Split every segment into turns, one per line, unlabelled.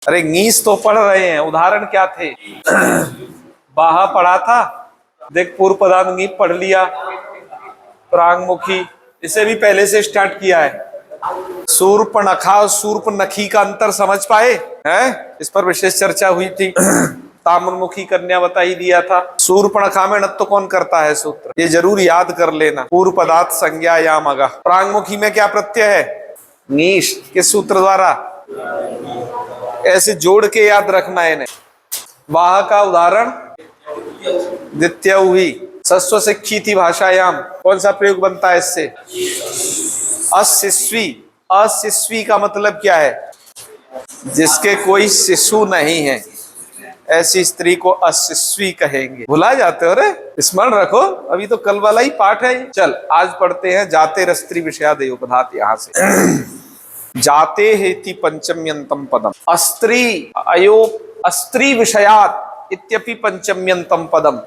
अरे ङीस तो पढ़ रहे हैं, उदाहरण क्या थे? बाहा पढ़ा था, देख पूर्व पदार्थ ङी पढ़ लिया, प्रांगमुखी इसे भी पहले से स्टार्ट किया है। शूर्पणखा और शूर्पनखी का अंतर समझ पाए हैं? इस पर विशेष चर्चा हुई थी। ताम्रमुखी कन्या बता ही दिया था। शूर्पणखा में नत्व कौन करता है सूत्र, ये जरूर याद कर लेना। पूर्व पदार्थ संज्ञा या मगा। प्रांगमुखी में क्या प्रत्यय है? नीश। किस सूत्र द्वारा? ऐसे जोड़ के याद रखना है इन्हें। वाह का उदाहरण द्वितीय हुई। सस्व शिक्षी थी भाषायाम, कौन सा प्रयोग बनता है इससे? अशिष्वी। अशिष्वी का मतलब क्या है? जिसके कोई शिशु नहीं है, ऐसी स्त्री को अशिष्वी कहेंगे। भुला जाते हो रे, स्मरण रखो, अभी तो कल वाला ही पाठ है। चल आज पढ़ते हैं जाते स्त्री विषयादय उपधात। यहां से जाते हेति पंचम्यंतम पदम अस्त्री अयो अस्त्री विषयात इत्यपि पंचम्यंतम पदम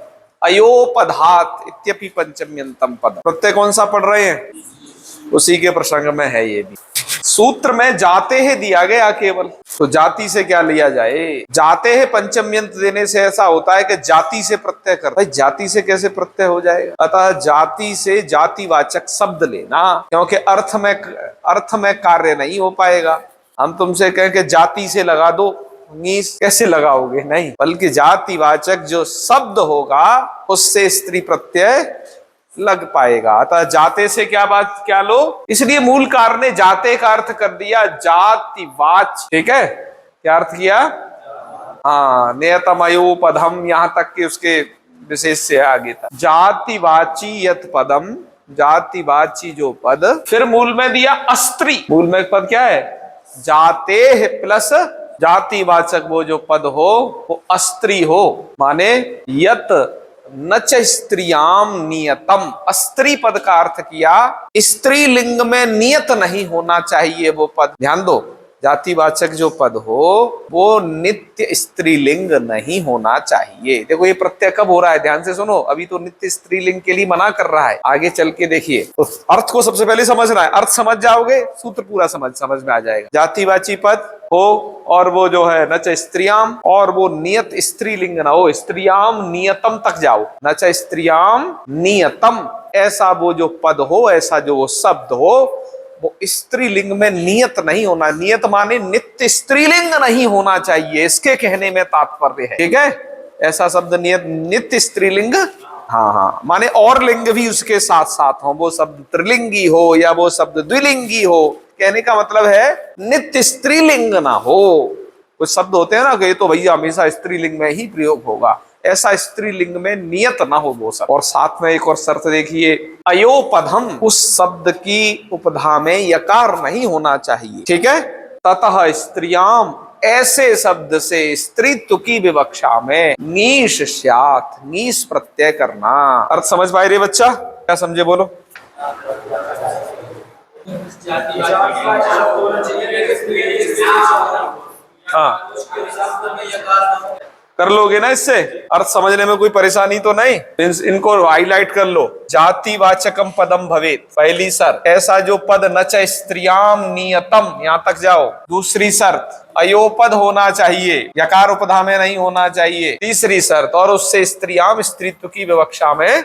अयोपधात इत्यपि पंचम्यंतम पदम। प्रत्यय कौन सा पढ़ रहे हैं? उसी के प्रसंग में है ये भी। सूत्र में जाते हैं दिया गया केवल, तो जाति से क्या लिया जाए? जाते हैं पंचम्यंत देने से ऐसा होता है कि जाति से प्रत्यय कर। भाई जाति से कैसे प्रत्यय हो जाएगा? अतः जाति से जातिवाचक शब्द लेना, क्योंकि अर्थ में कार्य नहीं हो पाएगा। हम तुमसे कहें कि जाति से लगा दो, कैसे लगाओगे? नहीं, बल्कि जातिवाचक जो शब्द होगा उससे स्त्री प्रत्यय लग पाएगा। अतः जाते से क्या लो? इसलिए मूलकार ने जाते का अर्थ कर दिया जातिवाच। ठीक है, क्या अर्थ किया? हाँ, नियतमयोपधम, यहां तक कि उसके विशेष से आगे था। जातिवाची यत पदम, जातिवाची जो पद, फिर मूल में दिया अस्त्री। मूल में पद क्या है? जाते प्लस जातिवाचक वो जो पद हो वो अस्त्री हो, माने यत नच स्त्रियाम नियतम। अस्त्री पद का अर्थ किया स्त्रीलिंग में नियत नहीं होना चाहिए वो पद। ध्यान दो, जातिवाचक जो पद हो वो नित्य स्त्रीलिंग नहीं होना चाहिए। देखो ये प्रत्यय कब हो रहा है, ध्यान से सुनो। अभी तो नित्य स्त्रीलिंग के लिए मना कर रहा है, आगे चल के देखिए। तो अर्थ को सबसे पहले समझना है, अर्थ समझ जाओगे सूत्र पूरा समझ में आ जाएगा। जातिवाची पद हो और वो जो है नच स्त्रियाम, और वो नियत स्त्रीलिंग ना हो, स्त्रियाम नियतम तक जाओ। नच स्त्रियाम नियतम, ऐसा वो जो पद हो, ऐसा जो वो शब्द हो वो स्त्रीलिंग में नियत नहीं होना। नियत माने नित्य स्त्रीलिंग नहीं होना चाहिए, इसके कहने में तात्पर्य है। ठीक है, ऐसा शब्द नित्य स्त्रीलिंग, हाँ, माने और लिंग भी उसके साथ साथ हो, वो शब्द त्रिलिंगी हो या वो शब्द द्विलिंगी हो। कहने का मतलब है नित्य स्त्रीलिंग ना हो। कुछ शब्द होते हैं ना कि ये तो भैया हमेशा स्त्रीलिंग में ही प्रयोग होगा, ऐसा स्त्रीलिंग में नियत ना हो वो सब। और साथ में एक और शर्त देखिए, अयोपधम, उस शब्द की उपधा में यकार नहीं होना चाहिए। ठीक है, ततः स्त्रियाम, ऐसे शब्द से स्त्रीत्व की विवक्षा में नीश स्यात्, नीश प्रत्यय करना। अर्थ समझ पाए रे बच्चा? क्या समझे बोलो? हाँ, कर लोगे ना इससे? अर्थ समझने में कोई परेशानी तो नहीं? इनको हाईलाइट कर लो। जातिवाचकम पदम भवेत, पहली शर्त। ऐसा जो पद नच स्त्रियाम नियतम, यहां तक जाओ। दूसरी शर्त, अयोपद होना चाहिए, यकार उपधा में नहीं होना चाहिए। तीसरी शर्त, और उससे स्त्रियाम, स्त्रीत्व की विवक्षा में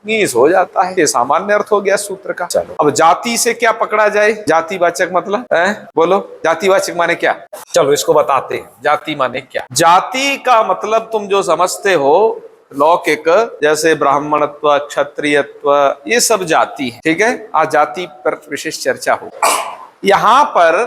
नीस हो जाता है। ये सामान्य अर्थ हो गया सूत्र का। चलो अब जाति से क्या पकड़ा जाए? जातिवाचक मतलब बोलो, जातिवाचक माने क्या? चलो इसको बताते हैं, जाति माने क्या। जाति का मतलब तुम जो समझते हो लौकिक, जैसे ब्राह्मणत्व, क्षत्रियत्व, ये सब जाति है। ठीक है, आज जाति पर विशेष चर्चा हो। यहाँ पर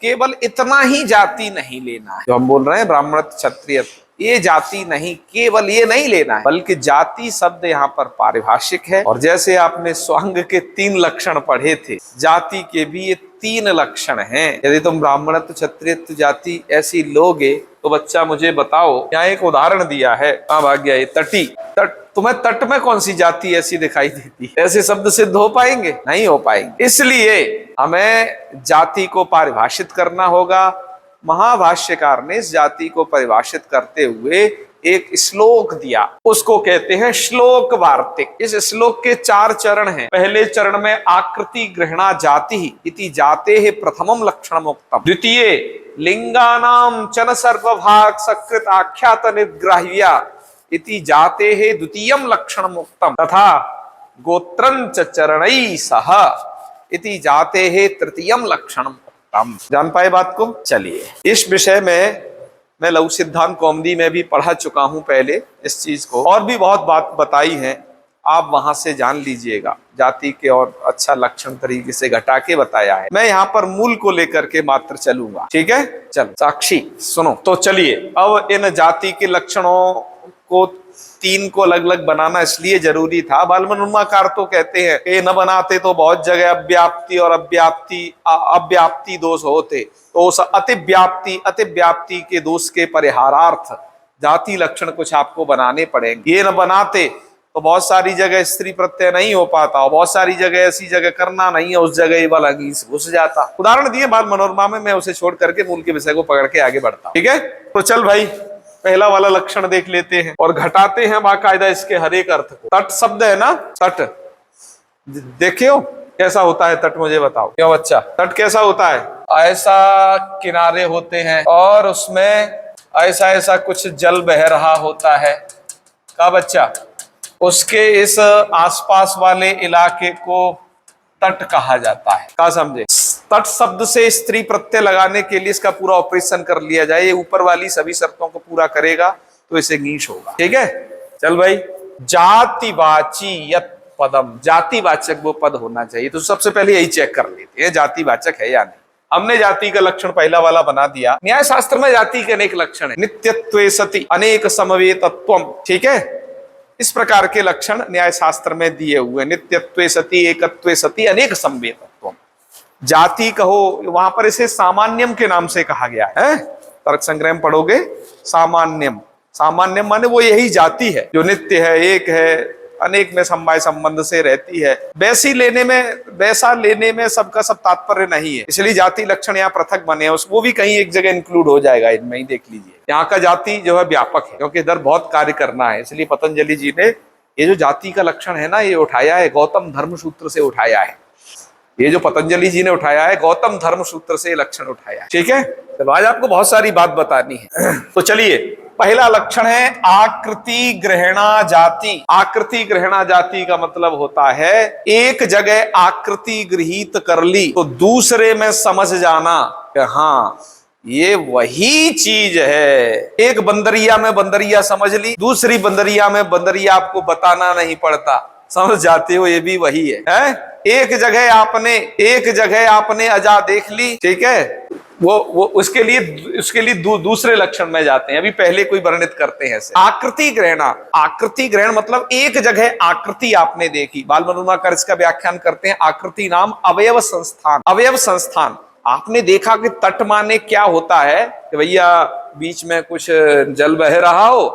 केवल इतना ही जाति नहीं लेना है, जो हम बोल रहे हैं ब्राह्मणत्व, क्षत्रियत्व, ये जाति नहीं, केवल ये नहीं लेना है, बल्कि जाति शब्द यहाँ पर पारिभाषिक है। और जैसे आपने स्वांग के 3 लक्षण पढ़े थे, जाति के भी ये 3 लक्षण हैं। यदि तुम ब्राह्मणत्व, क्षत्रियत्व जाति ऐसी लोगे तो बच्चा मुझे बताओ, यहाँ एक उदाहरण दिया है, भाग्य ये तटी, तट, तुम्हें तट में कौन सी जाति ऐसी दिखाई देती? ऐसे शब्द सिद्ध हो पाएंगे? नहीं हो पाएंगे। इसलिए हमें जाति को पारिभाषित करना होगा। महाभाष्यकार ने इस जाति को परिभाषित करते हुए एक श्लोक दिया, उसको कहते हैं श्लोक वार्तिक। इस श्लोक के 4 चरण हैं। पहले चरण में आकृति गृहणा जाति इति जाते है प्रथमम लक्षणम उक्तम, द्वितीय लिंगानाम चन सर्वभाग सकृत आख्यात निग्राह्या इति जाते है द्वितीयम लक्षण मुक्तम तथा गोत्रं च चरणै सह इति जाते है तृतीयम लक्षण मुक्तम। जान पाए बात को? चलिए, इस विषय में मैं लघु सिद्धांत कौमुदी में भी पढ़ा चुका हूं पहले इस चीज को, और भी बहुत बात बताई है, आप वहां से जान लीजिएगा। जाति के और अच्छा लक्षण तरीके से घटा के बताया है। मैं यहाँ पर मूल को लेकर के मात्र चलूंगा, ठीक है? चलो साक्षी सुनो। तो चलिए, अब इन जाति के लक्षणों को तीन को अलग अलग बनाना इसलिए जरूरी था। बालमनुमाकार तो कहते हैं कि न बनाते तो बहुत जगह अव्याप्ति और अव्याप्ति दोष होते, तो उस अतिव्याप्ति के दोष के परिहारार्थ जाति लक्षण कुछ आपको बनाने पड़ेंगे। ये न बनाते तो बहुत सारी जगह स्त्री प्रत्यय नहीं हो पाता, और बहुत सारी जगह ऐसी जगह करना नहीं है, उस जगह वाला घुस जाता। उदाहरण दिए बाल मनोरमा में, मैं उसे छोड़ करके मूल के विषय को पकड़ के आगे बढ़ता हूं, ठीक है? तो चल भाई, पहला वाला लक्षण देख लेते हैं और घटाते हैं बाकायदा इसके हर एक अर्थ को। तट शब्द है ना, तट देखियो कैसा होता है तट, मुझे बताओ। क्यों बच्चा? तट कैसा होता है? ऐसा किनारे होते हैं और उसमें ऐसा ऐसा कुछ जल बह रहा होता है का बच्चा, उसके इस आसपास वाले इलाके को तट कहा जाता है। क्या समझे? तट शब्द से स्त्री प्रत्यय लगाने के लिए इसका पूरा ऑपरेशन कर लिया जाए, ये ऊपर वाली सभी शर्तों को पूरा करेगा तो इसे नीच होगा, ठीक है? चल भाई, जातिवाची यत् पदम, जातिवाचक वो पद होना चाहिए। तो सबसे पहले यही चेक कर लेते हैं जातिवाचक है या नहीं। हमने जाति का लक्षण पहला वाला बना दिया। न्याय शास्त्र में जाति के अनेक लक्षण है। नित्यत्वे सति अनेक समवेतत्वम, ठीक है? इस प्रकार के लक्षण न्याय शास्त्र में दिए हुए। नित्यत्वे सति, एकत्वे सति, अनेक समवेतत्वम। जाति कहो, वहां पर इसे सामान्यम के नाम से कहा गया है। तर्क संग्रह में पढ़ोगे, सामान्यम। सामान्यम माने वो यही जाति है जो नित्य है, एक है, अनेक में समवाय संबंध से रहती है। वैसा लेने में सबका सब तात्पर्य नहीं है, इसलिए जाति लक्षण यहाँ पृथक बने हैं। वो भी कहीं एक जगह इंक्लूड हो जाएगा, इनमें ही देख लीजिए। यहाँ का जाति जो है व्यापक है, क्योंकि इधर बहुत कार्य करना है, इसलिए पतंजलि जी ने ये जो जाति का लक्षण है ना, ये उठाया है गौतम धर्म सूत्र से उठाया है। ये जो पतंजलि जी ने उठाया है गौतम धर्म सूत्र से लक्षण उठाया है, ठीक है? तो आज आपको बहुत सारी बात बतानी है। तो चलिए, पहला लक्षण है आकृति ग्रहणा जाति। आकृति ग्रहणा जाति का मतलब होता है एक जगह आकृति गृहीत कर ली तो दूसरे में समझ जाना कि हाँ ये वही चीज है। एक बंदरिया में बंदरिया समझ ली, दूसरी बंदरिया में बंदरिया आपको बताना नहीं पड़ता, समझ जाते हो ये भी वही है? एक जगह आपने अजा देख ली, ठीक है? वो उसके लिए दूसरे लक्षण में जाते हैं। अभी पहले कोई वर्णित करते हैं ऐसे। आकृति ग्रहण मतलब एक जगह आकृति आपने देखी। बाल मनोरमा इसका व्याख्यान करते हैं, आकृति नाम अवयव संस्थान। आपने देखा कि तट माने क्या होता है कि भैया बीच में कुछ जल बह रहा हो,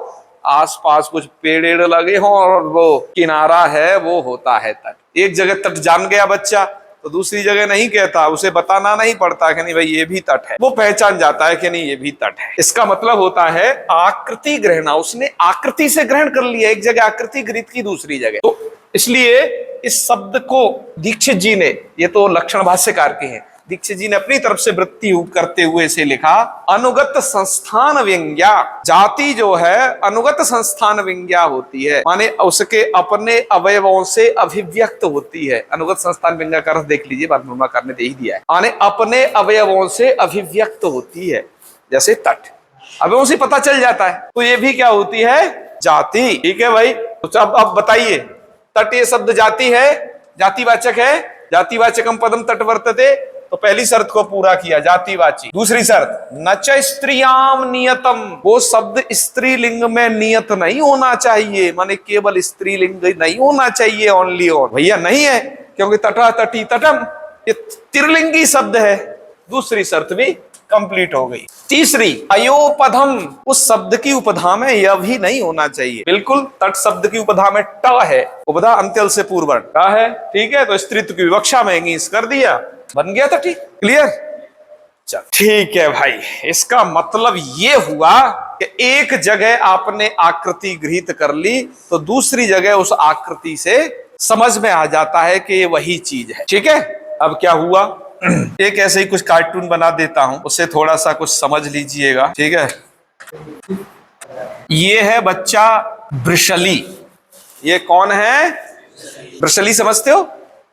आसपास कुछ पेड़ लगे हो और वो किनारा है, वो होता है तट। एक जगह तट जान गया बच्चा तो दूसरी जगह नहीं कहता, उसे बताना नहीं पड़ता कि नहीं भाई ये भी तट है, वो पहचान जाता है कि नहीं ये भी तट है। इसका मतलब होता है आकृति ग्रहण। उसने आकृति से ग्रहण कर लिया, एक जगह आकृति गृहीत की दूसरी जगह। तो इसलिए इस शब्द को दीक्षित जी ने, ये तो लक्षण भाष्यकार के हैं, दीक्षित जी ने अपनी तरफ से वृत्ति करते हुए इसे लिखा अनुगत संस्थान व्यंग्या। जाति जो है अनुगत संस्थान व्यंग्या होती है, माने उसके अपने अवयवों से अभिव्यक्त होती है। अनुगत संस्थान व्यंग्या का अर्थ देख लीजिए, बाल मनोरमा ने दे ही दिया है, माने अपने अवयवों से अभिव्यक्त होती है। जैसे तट अवयवों से पता चल जाता है, तो ये भी क्या होती है? जाति। ठीक है भाई, तो अब बताइए, तट ये शब्द जाति है, जातिवाचक है? जातिवाचकम पदम तट वर्तते। तो पहली शर्त को पूरा किया, जातिवाची। दूसरी शर्त न च स्त्रियाम नियतम, वो शब्द स्त्रीलिंग में नियत नहीं होना चाहिए, माने केवल स्त्रीलिंग नहीं होना चाहिए ओनली। और भैया नहीं है, क्योंकि तटा तटी तटम ये त्रिलिंगी शब्द है। दूसरी शर्त भी कंप्लीट हो गई। तीसरी अयोपधम, उस शब्द की उपधा में यह भी नहीं होना चाहिए। बिल्कुल, तट शब्द की उपधा में ट है, उपधा अंत्यल से पूर्वर्ण ट है, ठीक है? तो स्त्रीत्व की विवक्षा में इंगिस कर दिया, बन गया था। ठीक, क्लियर? चल ठीक है भाई, इसका मतलब ये हुआ कि एक जगह आपने आकृति गृहीत कर ली तो दूसरी जगह उस आकृति से समझ में आ जाता है कि ये वही चीज है। ठीक है? अब क्या हुआ, एक ऐसे ही कुछ कार्टून बना देता हूं, उससे थोड़ा सा कुछ समझ लीजिएगा, ठीक है। ये है बच्चा वृषली। ये कौन है? वृषली समझते हो?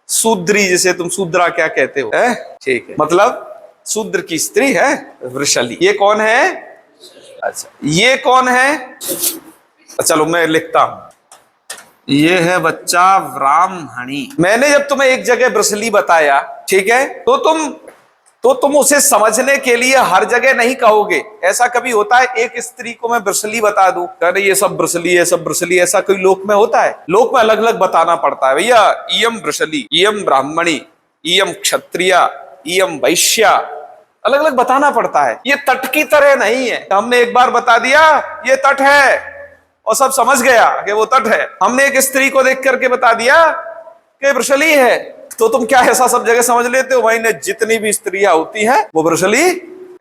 शूद्री, जिसे तुम शूद्रा क्या कहते हो, है? ठीक है, मतलब शूद्र की स्त्री है वृषली। ये कौन है? अच्छा, ये कौन है? चलो मैं लिखता हूं। ये है बच्चा ब्राह्मणी। मैंने जब तुम्हें एक जगह वृषली बताया, ठीक है, तो तुम उसे समझने के लिए हर जगह नहीं कहोगे। ऐसा कभी होता है एक स्त्री को मैं वृषली बता दूं, अरे ये सब वृषली है, सब वृषली, ऐसा कोई लोक में होता है? लोक में अलग अलग बताना पड़ता है। भैया इयम वृषली, इयम ब्राह्मणी, इयम क्षत्रिया, इयम वैश्या, अलग अलग बताना पड़ता है। ये तट की तरह नहीं है, हमने एक बार बता दिया ये तट है और सब समझ गया कि वो तट है। हमने एक स्त्री को देख करके बता दिया कि वृषली है, तो तुम क्या ऐसा सब जगह समझ लेते हो भाई ने जितनी भी स्त्रियां होती हैं वो वृषली?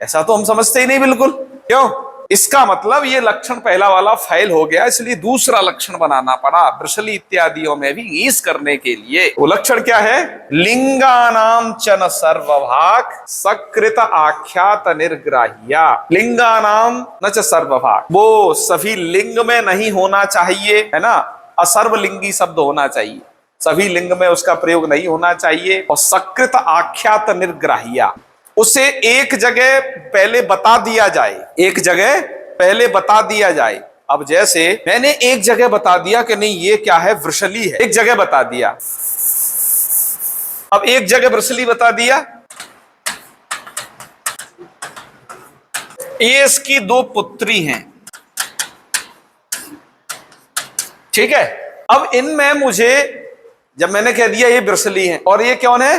ऐसा तो हम समझते ही नहीं बिल्कुल। क्यों? इसका मतलब ये लक्षण पहला वाला फेल हो गया, इसलिए दूसरा लक्षण बनाना पड़ा वृषली इत्यादियों में भी ईस करने के लिए। वो लक्षण क्या है? लिंगानाम चन सर्वभाग सकृत आख्यात निर्ग्राह्या। लिंगानाम न च सर्वभाग, वो सभी लिंग में नहीं होना चाहिए, है ना, असर्वलिंगी शब्द होना चाहिए, सभी लिंग में उसका प्रयोग नहीं होना चाहिए। और सकृत आख्यात निर्ग्राह्या, उसे एक जगह पहले बता दिया जाए, एक जगह पहले बता दिया जाए। अब जैसे मैंने एक जगह बता दिया कि नहीं ये क्या है? वृषली है, एक जगह बता दिया। अब एक जगह वृषली बता दिया, ये इसकी 2 पुत्री हैं, ठीक है। अब इनमें मुझे, जब मैंने कह दिया ये वृषली हैं और ये कौन है,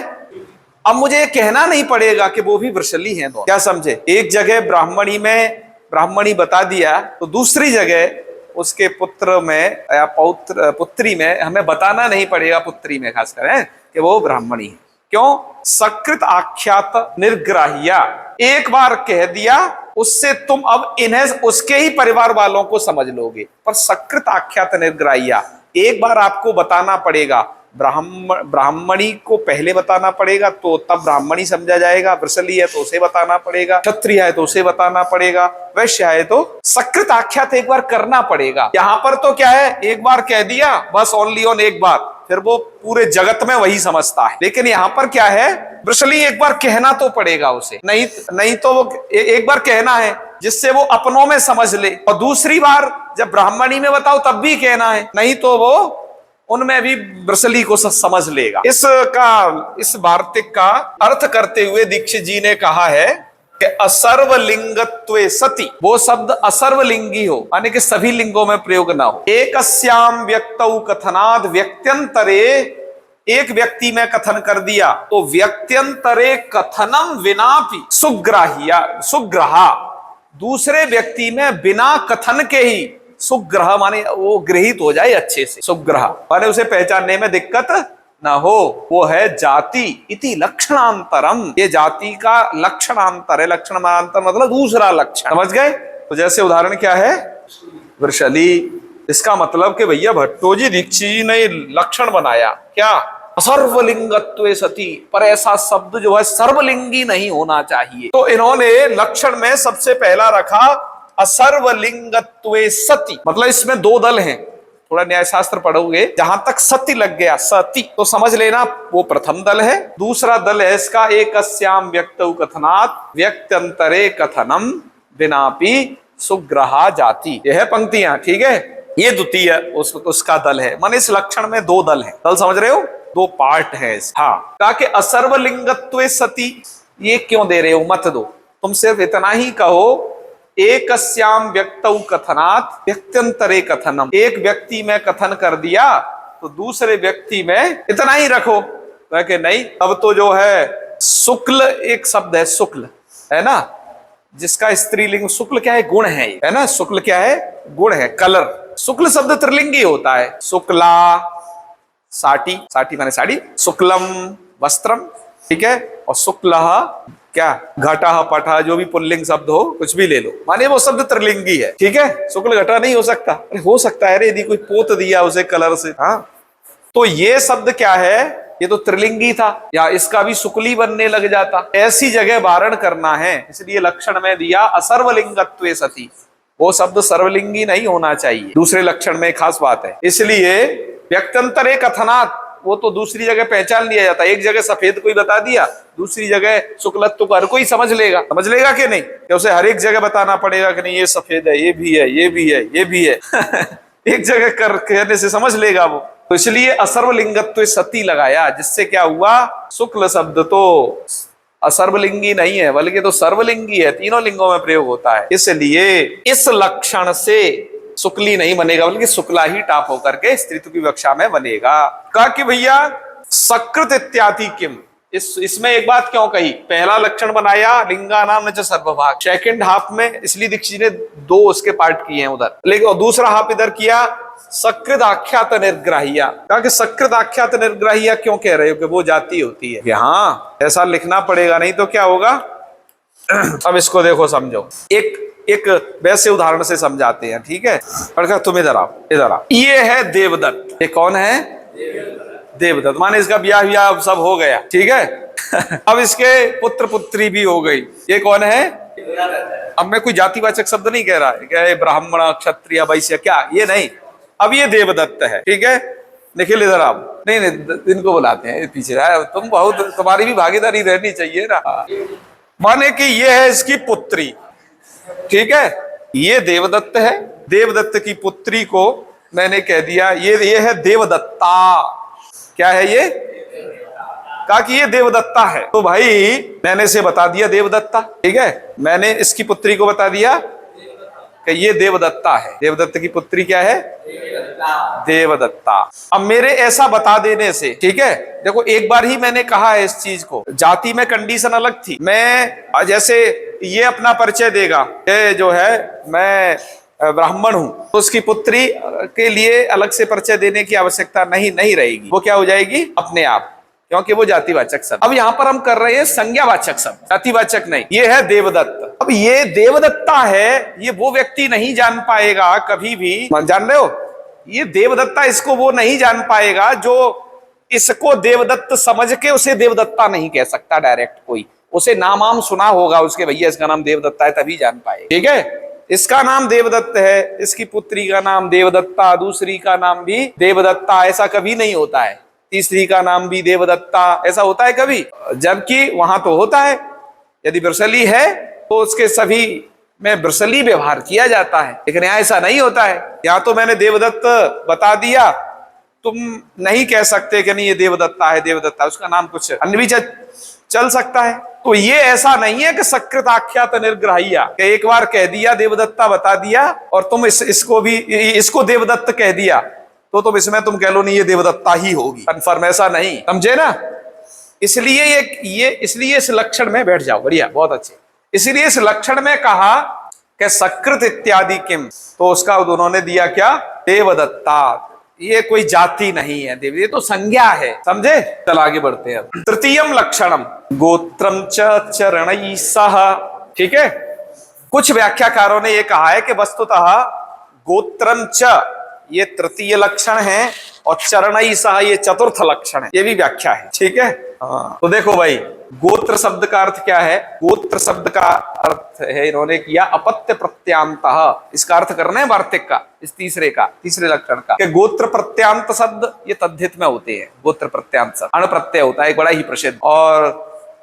अब मुझे ये कहना नहीं पड़ेगा कि वो भी वृषली हैं। तो क्या समझे? एक जगह ब्राह्मणी में ब्राह्मणी बता दिया, तो दूसरी जगह उसके पुत्र में या पुत्री में हमें बताना नहीं पड़ेगा, पुत्री में खासकर है कि वो ब्राह्मणी है। क्यों? सकृत आख्यात निर्ग्राह्या, एक बार कह दिया उससे तुम अब इन्हें उसके ही परिवार वालों को समझ लोगे। पर सकृत आख्यात निर्ग्राह्या, एक बार आपको बताना पड़ेगा। ब्राह्मणी को पहले बताना पड़ेगा, तो तब ब्राह्मणी समझा जाएगा। वृषली है तो उसे बताना पड़ेगा, क्षत्रिय है तो उसे बताना पड़ेगा, वैश्य है तो सकृत आख्यात एक बार करना पड़ेगा। यहाँ पर तो क्या है, एक बार कह दिया बस, ओनली ऑन एक बार, फिर वो पूरे जगत में वही समझता है। लेकिन यहाँ पर क्या है, वृषली एक बार कहना तो पड़ेगा उसे, नहीं तो वो एक बार कहना है जिससे वो अपनों में समझ ले, और दूसरी बार जब ब्राह्मणी में बताओ तब भी कहना है, नहीं तो वो उनमें भी वृषली को समझ लेगा। इस वार्तिक का अर्थ करते हुए दीक्षित जी ने कहा है कि असर्वलिंगत्वे सति, वो शब्द असर्वलिंगी हो, यानी कि सभी लिंगों में प्रयोग ना हो। एकस्याम व्यक्तौ कथनाद व्यक्त्यंतरे, एक व्यक्ति में कथन कर दिया तो व्यक्त्यंतरे कथनम विनापि सुग्राह्या, सुग्रहा, दूसरे व्यक्ति में बिना कथन के ही, सुग्रह माने वो गृहित हो जाए अच्छे से, सुग्रह माने उसे पहचानने में दिक्कत ना हो, वो है जाति इति लक्षणांतरम, ये जाति का लक्षणांतर है। लक्षणांतर मतलब दूसरा लक्षण, समझ गए? तो जैसे उदाहरण क्या है, वृषली, इसका मतलब कि भैया भट्टो जी दीक्षित जी ने लक्षण बनाया क्या, सर्वलिंगत्वे सती, पर ऐसा शब्द जो है सर्वलिंगी नहीं होना चाहिए। तो इन्होंने लक्षण में सबसे पहला रखा असर्वलिंगत्वे सती, मतलब इसमें 2 दल हैं। थोड़ा न्याय शास्त्र पढ़ोगे, जहां तक सती लग गया सती तो समझ लेना वो प्रथम दल है। दूसरा दल है इसका एकस्याम व्यक्तौ कथनात् व्यक्त्यंतरे कथनम विनापि सुग्रहा जाति, यह है पंक्तियां, ठीक है। ये द्वितीय उसका दल है, माने इस लक्षण में 2 दल है। दल समझ रहे हो, 2 पार्ट है। हाँ, कहा कि असर्वलिंगत्वे सती, ये क्यों दे रहे हो, मत दो, तुम सिर्फ इतना ही कहो एकस्याम व्यक्तौ कथनात् व्यक्त्यंतरे कथनम, एक व्यक्ति में कथन कर दिया तो दूसरे व्यक्ति में इतना ही रखो। कि नहीं, अब तो जो है शुक्ल एक शब्द है, शुक्ल है ना, जिसका स्त्रीलिंग शुक्ल क्या है, गुण है ना, शुक्ल क्या है, गुण है, कलर। शुक्ल शब्द त्रिलिंगी होता है, शुक्ला साटी, साटी माने साड़ी, शुक्लम वस्त्रम, ठीक है, और शुक्लः क्या, घटा पटा, जो भी पुल्लिंग शब्द हो कुछ भी ले लो, माने वो शब्द त्रिलिंगी है, ठीक है। शुक्ल घटा नहीं हो सकता, अरे हो सकता है, यदि कोई पोत दिया उसे कलर से। हाँ, तो ये शब्द क्या है, ये तो त्रिलिंगी था, या इसका भी शुक्ली बनने लग जाता। ऐसी जगह वारण करना है, इसलिए लक्षण में दिया असर्वलिंगत्वे सती। वो शब्द सर्वलिंगी नहीं होना चाहिए, दूसरे लक्षण में खास बात है। इसलिए व्यक्तंतरे कथनात्, वो तो दूसरी जगह पहचान लिया जाता है। एक जगह सफेद कोई बता दिया, दूसरी जगह शुक्लत्व को हर कोई समझ लेगा कि नहीं, कि उसे हर एक जगह बताना पड़ेगा कि नहीं ये सफेद है, ये भी है, ये भी है, ये भी है। एक जगह कर कहने से समझ लेगा वो। तो इसलिए असर्वलिंगत्व सती लगाया, जिससे क्या हुआ, शुक्ल शब्द तो असर्वलिंगी नहीं है बल्कि तो सर्वलिंगी है, तीनों लिंगों में प्रयोग होता है। इसलिए इस लक्षण से शुक्ली नहीं बनेगा बल्कि शुक्ला ही टाप होकर के स्त्रीत्व की विवक्षा में बनेगा। कहा कि भैया सकृत इत्यादि किम, इसमें एक बात क्यों कही, पहला लक्षण बनाया लिंगा नाम न च सर्वभाग, सेकंड हाफ में इसलिए दीक्षित ने दो उसके पार्ट किए हैं उधर, लेकिन और दूसरा हाफ इधर किया सकृत आख्यात निर्ग्राह्या। कहा कि सकृत आख्यात निर्ग्राह्या क्यों कह रहे हो, कि वो जाति होती है। हाँ ऐसा लिखना पड़ेगा, नहीं तो क्या होगा। अब इसको देखो समझो, एक वैसे उदाहरण से समझाते हैं, ठीक है। पढ़कर तुम इधर आओ, इधर आओ। ये है देवदत्त, ये कौन है, देवदत्त, माने इसका ब्याह व्याह सब हो गया, ठीक है। अब इसके पुत्र पुत्री भी हो गई। ये कौन है, अब मैं कोई जातिवाचक शब्द नहीं कह रहा है, क्या है ब्राह्मण क्षत्रिय वैश्य, क्या ये नहीं। अब ये देवदत्त है, ठीक है। निखिल इधर आप, नहीं इनको बुलाते हैं पीछे, तुम बहुत, तुम्हारी भी भागीदारी रहनी चाहिए ना। माने कि ये है इसकी पुत्री, ठीक है। ये देवदत्त है, देवदत्त की पुत्री को मैंने कह दिया ये है देवदत्ता। क्या है ये, कहा कि ये देवदत्ता है। तो भाई मैंने से बता दिया देवदत्ता, ठीक है। मैंने इसकी पुत्री को बता दिया कि ये देवदत्ता है। देवदत्त की पुत्री क्या है, देवदत्ता। अब मेरे ऐसा बता देने से, ठीक है, देखो एक बार ही मैंने कहा है इस चीज को, जाति में कंडीशन अलग थी। मैं जैसे ये अपना परिचय देगा, ये जो है मैं ब्राह्मण हूं, तो उसकी पुत्री के लिए अलग से परिचय देने की आवश्यकता नहीं रहेगी, वो क्या हो जाएगी अपने आप, क्योंकि वो जातिवाचक शब्द। अब यहाँ पर हम कर रहे हैं संज्ञावाचक शब्द, जातिवाचक नहीं। ये है देवदत्त। अब ये देवदत्ता है, ये वो व्यक्ति नहीं जान पाएगा कभी भी, जान रहे हो, ये देवदत्ता इसको वो नहीं जान पाएगा जो इसको देवदत्त समझ के उसे देवदत्ता नहीं कह सकता डायरेक्ट। कोई उसे नाम सुना होगा उसके, भैया इसका नाम देवदत्ता है, तभी जान पाएगा, ठीक है। इसका नाम देवदत्त है, इसकी पुत्री का नाम देवदत्ता, दूसरी का नाम भी देवदत्ता, ऐसा कभी नहीं होता है। तीसरी का नाम भी देवदत्ता, ऐसा होता है कभी, जबकि वहां तो होता है। यदि ब्रसली है तो उसके सभी में ब्रसली व्यवहार किया जाता है, लेकिन यहाँ ऐसा नहीं होता है। यहाँ तो मैंने देवदत्त बता दिया, तुम नहीं कह सकते कि नहीं ये देवदत्ता है, देवदत्ता, उसका नाम कुछ अन्य भी चल सकता है। तो ये ऐसा नहीं है कि सकृत आख्यात निर्ग्राह्या, कि एक बार कह दिया देवदत्ता बता दिया और तुम इसको देवदत्त कह दिया तो तुम इसमें तुम कह लो नहीं ये देवदत्ता ही होगी, कन्फर्म, ऐसा नहीं, समझे ना। इसलिए इस लक्षण में बैठ जाओ, बढ़िया, बहुत अच्छे। इसलिए इस लक्षण में कहा कि सकृत इत्यादि किम, तो उसका उन्होंने दिया क्या, देवदत्ता। ये कोई जाति नहीं है देव, ये तो संज्ञा है, समझे। चल आगे बढ़ते हैं। तृतीयम लक्षणम गोत्रम च चरणै सह, ठीक है। कुछ व्याख्याकारों ने ये कहा है कि वस्तुतः गोत्रम च ये तृतीय लक्षण है और चरणै सह ये चतुर्थ लक्षण है, ये भी व्याख्या है, ठीक है। तो देखो भाई, गोत्र शब्द का अर्थ क्या है, गोत्र शब्द का अर्थ है, इन्होंने किया अपत्य प्रत्यांतः, इसका अर्थ करना है वार्तिक का, इस तीसरे लक्षण का, कि गोत्र प्रत्यांत शब्द ये तद्धित में होते हैं। गोत्र प्रत्यांत शब्द अण प्रत्यय होता है, एक बड़ा ही प्रसिद्ध, और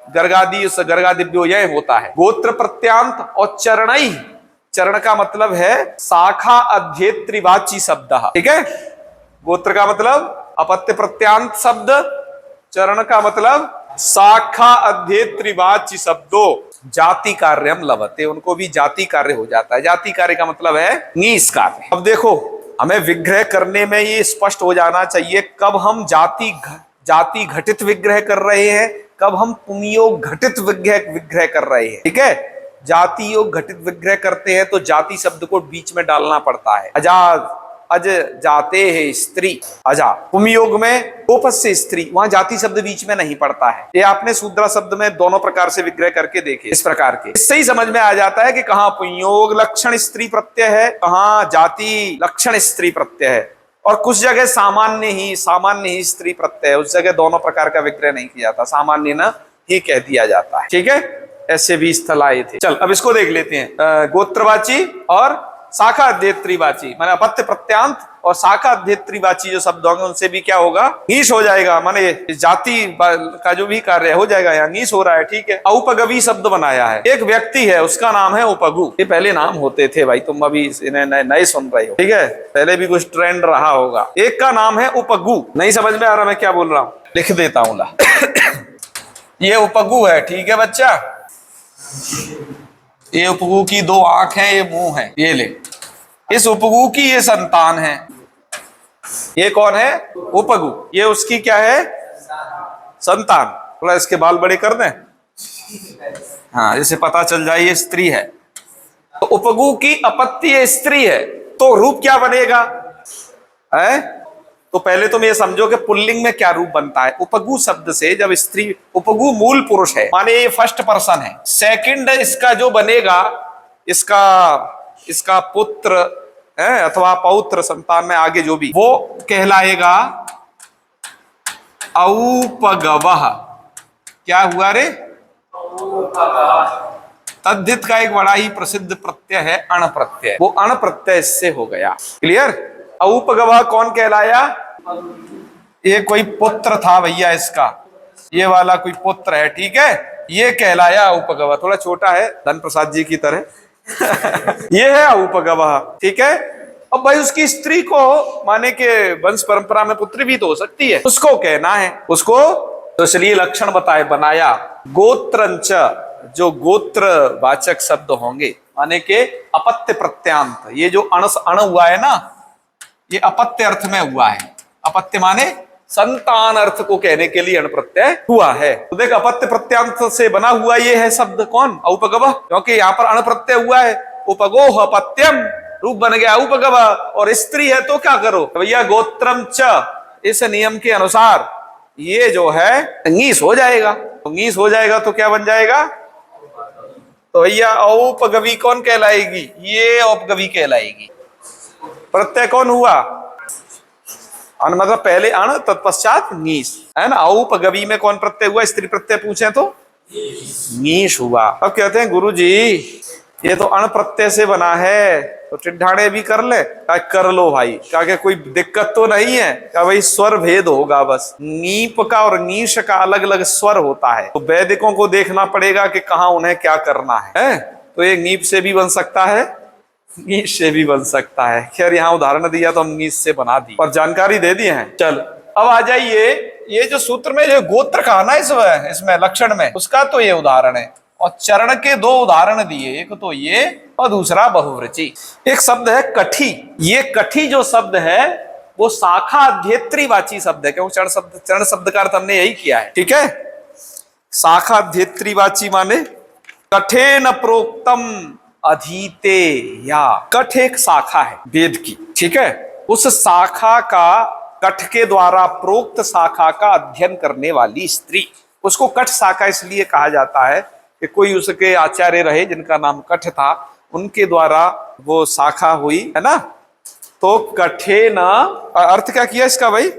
गर्गादिव्यो यह होता है। गोत्र प्रत्यांत और चरणै, चरण का मतलब है शाखा अध्येत्रिवाची शब्द, ठीक है। गोत्र का मतलब अपत्य प्रत्यांत शब्द, चरण का मतलब शाखा अध्येत्रिवाची शब्दों, जाति कार्यम लभते, उनको भी जाति कार्य हो जाता है। जाति कार्य का मतलब है नीस कार्य। अब देखो, हमें विग्रह करने में ये स्पष्ट हो जाना चाहिए कब हम जाति घटित विग्रह कर रहे हैं, कब हम पुंयोग घटित विग्रह कर रहे हैं, ठीक है। जाति योग घटित विग्रह करते हैं तो जाति शब्द को बीच में डालना पड़ता है। अज जाते है स्त्री, अजा पुंयोग में उपस से स्त्री, वहां जाति शब्द बीच में नहीं पड़ता है। ये आपने शूद्रा शब्द में दोनों प्रकार से विग्रह करके देखे, इस प्रकार के, इससे ही समझ में आ जाता है कि कहाँ पुंयोग लक्षण स्त्री प्रत्यय है, कहाँ जाति लक्षण स्त्री प्रत्यय है। और कुछ जगह सामान्य ही स्त्री प्रत्यय है, उस जगह दोनों प्रकार का विग्रह नहीं किया जाता, सामान्य न ही कह दिया जाता है। ठीक है, ऐसे भी स्थल आए थे। चल अब इसको देख लेते हैं। गोत्रवाची और शाखा अध्येत्रीवाची, माने अपत्य प्रत्यांत और शाखा अध्येत्रीवाची जो शब्द होंगे उनसे भी क्या होगा, ङीस हो जाएगा, माने जाति का जो भी कार्य हो जाएगा, यहाँ ङीस हो रहा है। ठीक है, औपगवी शब्द बनाया है, एक व्यक्ति है उसका नाम है उपगु। ये पहले नाम होते थे भाई, तुम अभी नए सुन रहे हो। ठीक है, पहले भी कुछ ट्रेंड रहा होगा। एक का नाम है उपगु। नहीं समझ में आ रहा मैं क्या बोल रहा हूँ, लिख देता हूँ ला। ये उपगु है। ठीक है बच्चा, ये उपगु की दो आंख है, ये मुंह है, ये ले। इस उपगु की ये संतान है। ये कौन है, उपगु। ये उसकी क्या है, संतान। थोड़ा इसके बाल बड़े कर दें, हाँ, जैसे पता चल जाए ये स्त्री है। तो उपगु की अपत्य स्त्री है, तो रूप क्या बनेगा है? तो पहले तुम ये समझो कि पुल्लिंग में क्या रूप बनता है। उपगु शब्द से जब स्त्री, उपगु मूल पुरुष है, माने ये फर्स्ट पर्सन है। सेकंड इसका जो बनेगा, इसका पुत्र है अथवा पौत्र, संतान में आगे जो भी, वो कहलाएगा औपगवः। क्या हुआ रे, तद्धित का एक बड़ा ही प्रसिद्ध प्रत्यय है अण प्रत्यय, वो अण प्रत्यय इससे हो गया। क्लियर। औपगवः कौन कहलाया, ये कोई पुत्र था भैया इसका, ये वाला कोई पुत्र है। ठीक है, ये कहलाया औपगवः। थोड़ा छोटा है धन प्रसाद जी की तरह। ये है औपगवः। ठीक है, अब भाई उसकी स्त्री को, माने के वंश परंपरा में पुत्री भी तो हो सकती है, उसको कहना है, उसको तो इसलिए लक्षण बनाया। गोत्रंच, जो गोत्र वाचक शब्द होंगे, माने के अपत्य प्रत्यांत, ये जो अण हुआ है ना, ये अपत्य अर्थ में हुआ है। अपत्य माने संतान अर्थ को कहने के लिए अण प्रत्यय हुआ है। तो देख, अपत्य प्रत्यांत से बना हुआ ये है शब्द कौन, औपगवः, क्योंकि यहाँ पर अण प्रत्यय हुआ है। उपगोह अपत्यम, रूप बन गया औपगवः। और स्त्री है तो क्या करो भैया, गोत्रम च, इस नियम के अनुसार ये जो है ङीस हो जाएगा। तो ङीस हो जाएगा तो क्या बन जाएगा, तो भैया औपगवी कौन कहलाएगी, ये औपगवी कहलाएगी। प्रत्यय कौन हुआ, अन मतलब पहले अण तत्पश्चात ङीस, है ना। औपगवी में कौन प्रत्यय हुआ, स्त्री प्रत्यय पूछे तो ङीस हुआ। अब कहते हैं गुरुजी ये तो अण प्रत्यय से बना है, तो टिड्ढाणे भी कर ले, कर लो भाई, क्या कोई दिक्कत तो नहीं है, क्या भाई स्वर भेद होगा बस, नीप का और नीश का अलग अलग स्वर होता है, तो वैदिकों को देखना पड़ेगा कि कहाँ उन्हें क्या करना है। तो ये नीप से भी बन सकता है, नीश से भी बन सकता है। खैर यहाँ उदाहरण दिया तो हम नीश से बना दी और जानकारी दे दी है। चल अब आ जाइए, ये जो सूत्र में जो गोत्र कहा ना इसमें लक्षण में, उसका तो ये उदाहरण है। और चरण के दो उदाहरण दिए, एक तो ये और दूसरा बहुवृचि। एक शब्द है कठी। ये कठी जो शब्द है वो शाखा अध्येत्रीवाची शब्द है, क्योंकि चरण शब्द का अर्थ हमने यही किया है। ठीक है, शाखा अध्येत्रीवाची माने कठेन प्रोक्तम अधीते, या कठ एक शाखा है वेद की। ठीक है, उस शाखा का, कठ के द्वारा प्रोक्त शाखा का अध्ययन करने वाली स्त्री, उसको कठ शाखा इसलिए कहा जाता है कि कोई उसके आचार्य रहे जिनका नाम कठ था, उनके द्वारा वो शाखा हुई, है ना। तो कठेन, अर्थ क्या किया इसका भाई,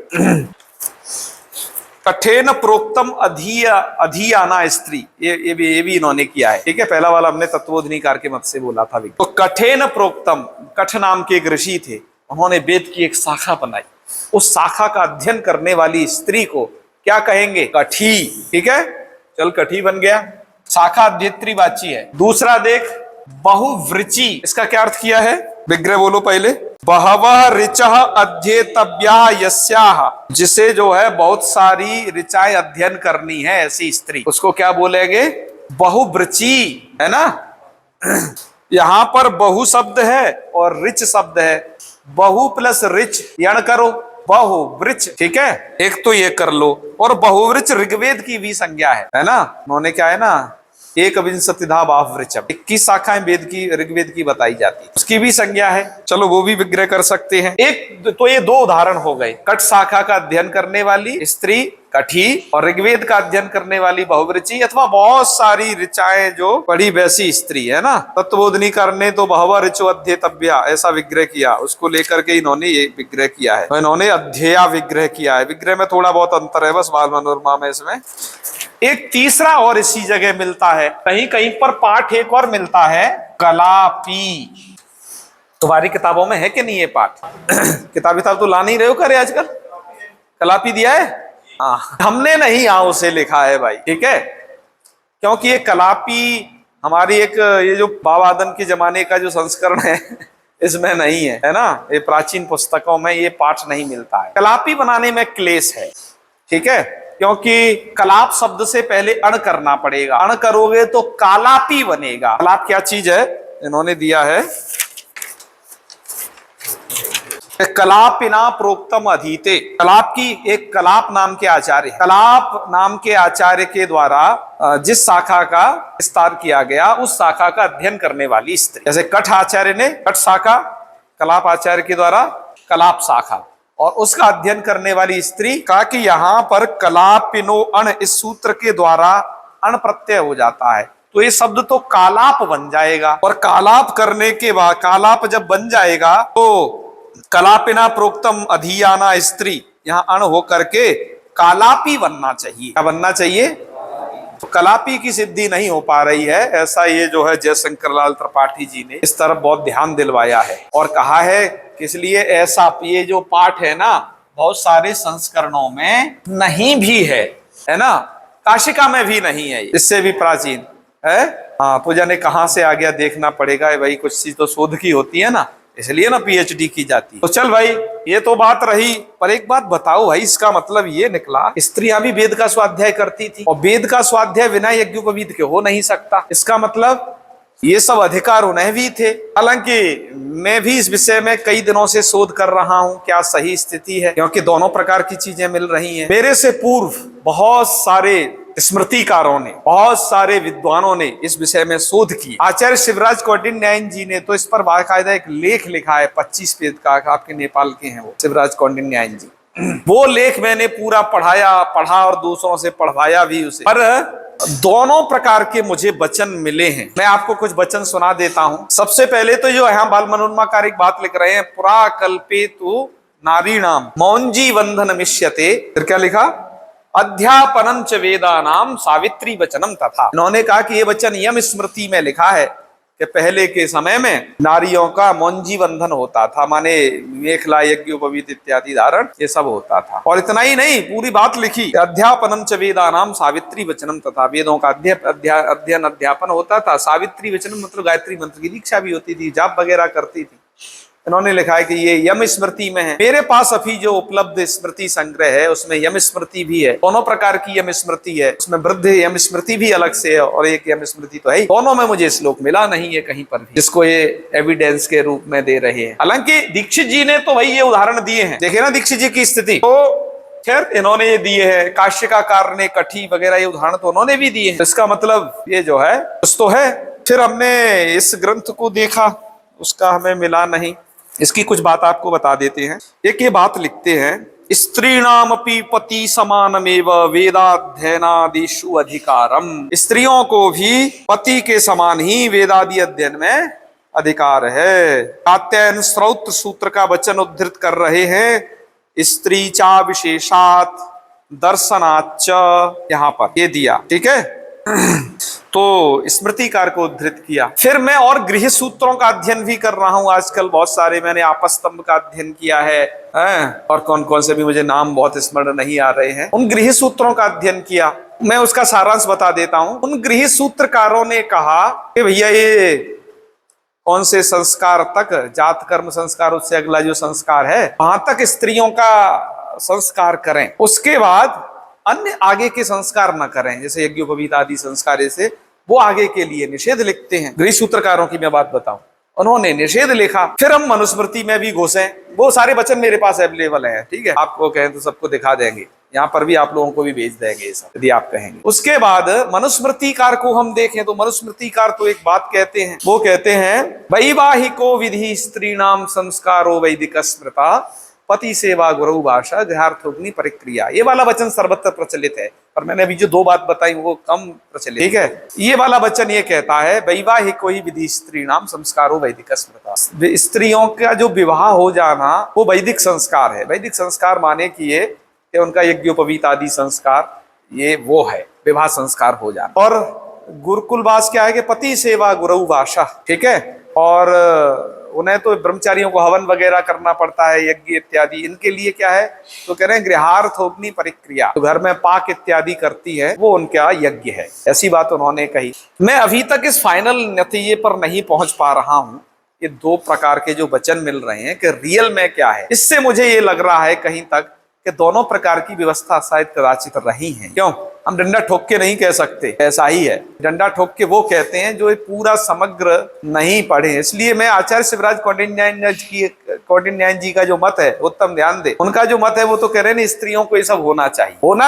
कठेन प्रोक्तम अधियाना स्त्री, ये भी इन्होंने किया है। ठीक है, पहला वाला हमने तत्वोधनिकार के मत से बोला था। तो कठेन प्रोक्तम, कठ नाम के एक ऋषि थे, उन्होंने वेद की एक शाखा बनाई, उस शाखा का अध्ययन करने वाली स्त्री को क्या कहेंगे, कठी। ठीक है, चल कठी बन गया, शाखा अध्येत्रीवाची है। दूसरा देख, बहुवृचि, इसका क्या अर्थ किया है, विग्रह बोलो पहले। बहवः ऋचः अध्येतव्याः यस्याः, जिसे जो है बहुत सारी ऋचाएं अध्ययन करनी है ऐसी स्त्री, उसको क्या बोलेंगे, बहुवृचि, है ना। यहां पर बहु शब्द है और ऋच शब्द है, बहु प्लस ऋच यण करो, बहुवृच। ठीक है, एक तो ये कर लो। और बहुवृच ऋग्वेद की भी संज्ञा है ना। उन्होंने क्या है ना, एक विंशतिधा बाहुवृचम, 21 शाखाएं वेद की, ऋग्वेद की बताई जाती है, उसकी भी संज्ञा है। चलो वो भी विग्रह कर सकते हैं। एक तो ये दो उदाहरण हो गए, कठ शाखा का अध्ययन करने वाली स्त्री कठी, और ऋग्वेद का अध्ययन करने वाली बहुवृचि, अथवा बहुत सारी ऋचाएं जो पढ़ी वैसी स्त्री है ना। तत्वबोधनी करने तो बहुवा ऋचो अध्येतव्या, ऐसा विग्रह किया, उसको लेकर के इन्होंने ये विग्रह किया है। तो इन्होंने अध्यया विग्रह किया है। विग्रह में थोड़ा बहुत अंतर है बस बाल मनोरमा में। इसमें एक तीसरा और इसी जगह मिलता है, कहीं कहीं पर पाठ एक और मिलता है, कलापी। तुम्हारी किताबों में है कि नहीं ये पाठ? किताब तो ला नहीं रहे हो करे आजकल? कलापी दिया है? हाँ, हमने नहीं यहाँ उसे लिखा है भाई, ठीक है, क्योंकि ये कलापी हमारी एक ये जो बाबादन के जमाने का जो संस्करण है इसमें नहीं है, है ना। ये प्राचीन पुस्तकों में ये पाठ नहीं मिलता है। कलापी बनाने में क्लेश है, ठीक है, क्योंकि कलाप शब्द से पहले अण करना पड़ेगा, अण करोगे तो कालापी बनेगा। कलाप क्या चीज है? इन्होंने दिया है कलापिना प्रोक्तम अधीते। कलाप की एक कलाप नाम के आचार्य, कलाप नाम के आचार्य के द्वारा जिस शाखा का विस्तार किया गया उस शाखा का अध्ययन करने वाली स्त्री। जैसे कठ आचार्य ने कठ शाखा, कलाप आचार्य के द्वारा कलाप शाखा, और उसका अध्ययन करने वाली स्त्री। कहा कि यहाँ पर कलापिनो अण इस सूत्र के द्वारा अण प्रत्यय हो जाता है, तो ये शब्द तो कालाप बन जाएगा, और कालाप करने के बाद, कालाप जब बन जाएगा तो कलापिना प्रोक्तम अधियाना स्त्री, यहाँ अण हो करके कालापी बनना चाहिए। क्या बनना चाहिए? तो कलापी की सिद्धि नहीं हो पा रही है, ऐसा ये जो है जयशंकर लाल त्रिपाठी जी ने इस तरफ बहुत ध्यान दिलवाया है, और कहा है कि इसलिए ऐसा ये जो पाठ है ना बहुत सारे संस्करणों में नहीं भी है ना, काशिका में भी नहीं है, इससे भी प्राचीन है। हाँ, पूजा ने कहाँ से आ गया देखना पड़ेगा भाई, कुछ चीज तो शोध की होती है ना, इसलिए ना पीएचडी की जाती है। तो चल भाई, ये तो बात रही, पर एक बात बताओ भाई, इसका मतलब ये निकला स्त्रियां भी वेद का स्वाध्याय करती थी, और वेद का स्वाध्याय बिना यज्ञोपवीत के हो नहीं सकता। इसका मतलब ये सब अधिकार उन्हें भी थे। हालांकि मैं भी इस विषय में कई दिनों से शोध कर रहा हूं क्या सही स्थिति है, क्योंकि दोनों प्रकार की चीजें मिल रही हैं। मेरे से पूर्व बहुत सारे स्मृतिकारों ने, बहुत सारे विद्वानों ने इस विषय में शोध की। आचार्य शिवराज कौंडिन्यायन जी ने तो इस पर बाकायदा एक लेख लिखा है 25 पेज का, आपके नेपाल के हैं वो शिवराज कौंडिन्यायन जी। वो लेख मैंने पूरा पढ़ा और दूसरों से पढ़वाया भी उसे। पर दोनों प्रकार के मुझे वचन मिले हैं, मैं आपको कुछ वचन सुना देता हूं। सबसे पहले तो जो यहाँ बाल मनोन्माकार एक बात लिख रहे हैं, पुरा कल्पे तो नारीणाम मौंजी बंधन मिष्यते, फिर क्या लिखा, अध्यापनम च वेदानाम सावित्री वचनम तथा। इन्होंने कहा कि ये वचन यम स्मृति में लिखा है कि पहले के समय में नारियों का मौंजी बंधन होता था, माने मेखला यज्ञोपवीत इत्यादि धारण ये सब होता था। और इतना ही नहीं, पूरी बात लिखी, अध्यापनम च वेदानाम सावित्री वचनम तथा, वेदों का अध्ययन अध्यापन होता था। सावित्री वचनम मतलब गायत्री मंत्र की दीक्षा भी होती थी, जाप वगैरह करती थी। इन्होंने लिखा है कि ये यम स्मृति में है। मेरे पास अभी जो उपलब्ध स्मृति संग्रह है उसमें यम स्मृति भी है, दोनों प्रकार की यम स्मृति है, उसमें वृद्ध यम स्मृति भी अलग से है और एक यम स्मृति तो है ही। दोनों में मुझे श्लोक मिला नहीं है कहीं पर भी जिसको ये एविडेंस के रूप में दे रहे हैं। हालांकि दीक्षित जी ने तो भाई ये उदाहरण दिए हैं, देखे ना दीक्षित जी की स्थिति, तो खैर इन्होंने ये दिए हैं, काश्यकार ने कठी वगैरह ये उदाहरण तो उन्होंने भी दिए हैं। इसका मतलब ये जो है कुछ तो है। फिर हमने इस ग्रंथ को देखा, उसका हमें मिला नहीं, इसकी कुछ बात आपको बता देते हैं। एक ये बात लिखते हैं, स्त्रीणामपि पति समानमेव वेदाध्ययनादिषु अधिकारम, स्त्रियों को भी पति के समान ही वेदादि अध्ययन में अधिकार है। कात्यायन स्रौत सूत्र का वचन उद्धृत कर रहे हैं, स्त्री चा विशेषात दर्शनाच, यहाँ पर ये दिया, ठीक है। तो स्मृतिकार को उद्धृत किया। फिर मैं और गृह सूत्रों का अध्ययन भी कर रहा हूं आजकल बहुत सारे, मैंने आपस्तंभ का अध्ययन किया है और कौन कौन से भी मुझे नाम बहुत स्मरण नहीं आ रहे हैं, उन गृह सूत्रों का अध्ययन किया। मैं उसका सारांश बता देता हूं। उन गृह सूत्रकारों ने कहा कि भैया ये कौन से संस्कार तक, जात कर्म संस्कार उससे अगला जो संस्कार है वहां तक स्त्रियों का संस्कार करें, उसके बाद अन्य आगे के संस्कार न करें, जैसे यज्ञोपवीत आदि संस्कार, जैसे वो आगे के लिए निषेध लिखते हैं। गृह सूत्रकारों की मैं बात बताऊं, उन्होंने निषेध लिखा। फिर हम मनुस्मृति में भी घुसे, वो सारे वचन मेरे पास अवेलेबल हैं, ठीक है, आपको कहें तो सबको दिखा देंगे, यहाँ पर भी आप लोगों को भी भेज देंगे सब यदि आप कहेंगे। उसके बाद मनुस्मृतिकार को हम देखें तो मनुस्मृतिकार तो एक बात कहते हैं, वो कहते हैं वैवाहिको विधि स्त्रीणाम संस्कारो वैदिक स्मृता पति सेवा गुरु भाषा गृहार्थोग्नि परिक्रिया। ये वाला वचन सर्वत्र प्रचलित है, पर मैंने अभी जो दो बात बताई वो कम प्रचलित, ठीक है। ये वाला वचन ये कहता है वैवाहिको ही विधि स्त्री नाम संस्कारो वैदिक स्मृता। स्त्रियों का जो विवाह हो जाना वो वैदिक संस्कार है। वैदिक संस्कार माने कि ये उनका यज्ञोपवीत आदि संस्कार, ये वो है विवाह संस्कार हो जाना। और गुरुकुलवास क्या है कि पति सेवा गुरु भाषा, ठीक है। और उन्हें तो ब्रह्मचारियों को हवन वगैरह करना पड़ता है, यज्ञ इत्यादि। इनके लिए क्या है तो कह रहे हैं गृहार्थोग्नि परिक्रिया, तो घर में पाक इत्यादि करती है वो उनका यज्ञ है, ऐसी बात उन्होंने कही। मैं अभी तक इस फाइनल नतीजे पर नहीं पहुंच पा रहा हूं। ये दो प्रकार के जो वचन मिल रहे हैं कि रियल में क्या है, इससे मुझे ये लग रहा है कहीं तक कि दोनों प्रकार की व्यवस्था शायद कदाचित रही है। क्यों, हम डंडा ठोक के नहीं कह सकते, ऐसा ही है। डंडा ठोक के वो कहते हैं जो पूरा समग्र नहीं पढ़े। इसलिए मैं आचार्य शिवराज कौंडिन्यन जी का जो मत है, उत्तम ध्यान दे, उनका जो मत है वो तो कह रहे हैं स्त्रियों को ये सब होना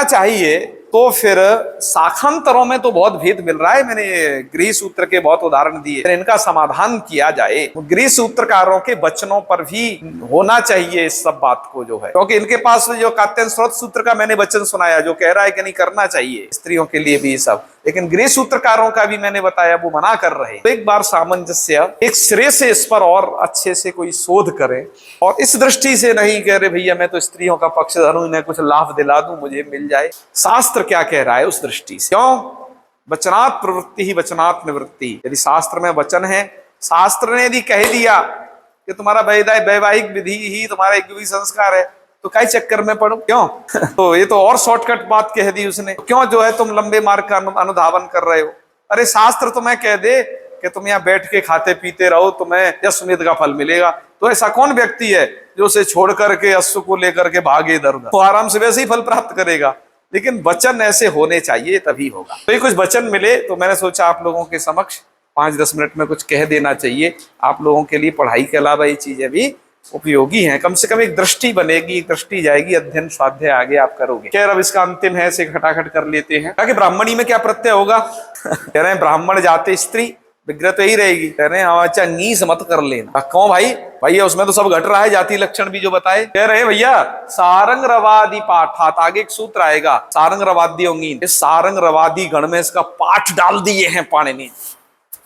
चाहिए। तो फिर शाखांतरों में तो बहुत भेद मिल रहा है। मैंने गृह सूत्र के बहुत उदाहरण दिए, इनका समाधान किया जाए। गृह सूत्रकारों के वचनों पर भी होना चाहिए इस सब बात को जो है, क्योंकि इनके पास जो कात्यायन स्रोत सूत्र का मैंने वचन सुनाया जो कह रहा है कि नहीं करना चाहिए स्त्रियों के लिए भी सब, लेकिन गृह सूत्रकारों का भी मैंने बताया वो मना कर रहे हैं। तो एक बार सामंजस्य, एक सिरे से इस पर और अच्छे से कोई शोध करे, और इस दृष्टि से नहीं कह रहे भैया मैं तो स्त्रियों का पक्षधर हूं, इन्हें कुछ लाभ दिला दूं, मुझे मिल जाए। शास्त्र क्या कह रहा है उस दृष्टि से। क्यों, वचनात् प्रवृत्ति ही वचनात् निवृत्ति। यदि शास्त्र में वचन है, शास्त्र ने यदि कह दिया कि तुम्हारा वैवाहिक विधि ही तुम्हारा एक भी संस्कार है, तो कई चक्कर में पड़ो क्यों? तो ये तो और शॉर्टकट बात कह दी उसने। क्यों जो है तुम लंबे मार्ग का अनुधावन कर रहे हो? अरे शास्त्र तुम्हें कह दे कि तुम यहाँ बैठ के खाते पीते रहो, तुम्हें यशमेध का फल मिलेगा, तो ऐसा कौन व्यक्ति है जो उसे छोड़ करके अश्व को लेकर के भागे इधर उधर? तो आराम से वैसे ही फल प्राप्त करेगा। लेकिन वचन ऐसे होने चाहिए तभी होगा। तो ये कुछ वचन मिले तो मैंने सोचा आप लोगों के समक्ष 5-10 मिनट में कुछ कह देना चाहिए। आप लोगों के लिए पढ़ाई के अलावा ये चीजें भी उपयोगी हैं। कम से कम एक दृष्टि बनेगी, एक दृष्टि जाएगी, अध्ययन स्वाध्याय आगे आप करोगे। खैर अब इसका अंतिम है, इसे खटाखट कर लेते हैं। ताकि ब्राह्मणी में क्या प्रत्यय होगा? कह रहे हैं ब्राह्मण जाते स्त्री, विग्रह तो यही रहेगी। कह रहे हैं हाँ अच्छा नीस मत कर लेना। क्यों भाई? भैया उसमें तो सब घट रहा है, जाति लक्षण भी जो बताए। कह रहे हैं भैया सारंग रवादी पाठात, आगे एक सूत्र आएगा सारंग रवादी अंगीन, इस सारंग रवादी गण में इसका पाठ डाल दिए हैं पाणिनि,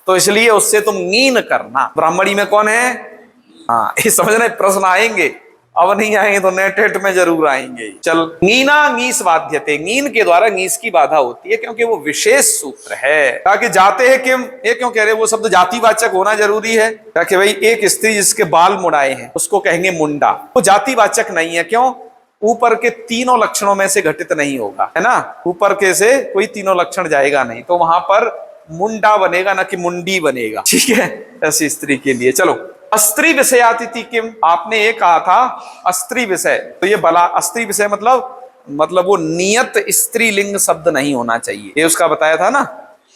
तो इसलिए उससे तुम नीन करना। ब्राह्मणी में कौन है? हाँ ये समझ रहे, प्रश्न आएंगे, अब नहीं आएंगे तो नेट में जरूर आएंगे। चल, नीना नीस बाध्यते, नीन के द्वारा नीस की बाधा होती है क्योंकि वो विशेष सूत्र है। ताकि जाते हैं किम, ये क्यों कह रहे वो शब्द जातिवाचक होना जरूरी है? ताकि भाई एक स्त्री जिसके बाल मुड़ाए हैं उसको कहेंगे मुंडा, वो जातिवाचक नहीं है। क्यों? ऊपर के तीनों लक्षणों में से घटित नहीं होगा, है ना, ऊपर के से कोई तीनों लक्षण जाएगा नहीं, तो वहां पर मुंडा बनेगा ना कि मुंडी बनेगा, ठीक है, ऐसी स्त्री के लिए। चलो, अस्त्री विषयातिथि किम, आपने ये कहा था अस्त्री विषय, तो ये बला अस्त्री विषय मतलब वो नियत स्त्रीलिंग शब्द नहीं होना चाहिए, ये उसका बताया था ना।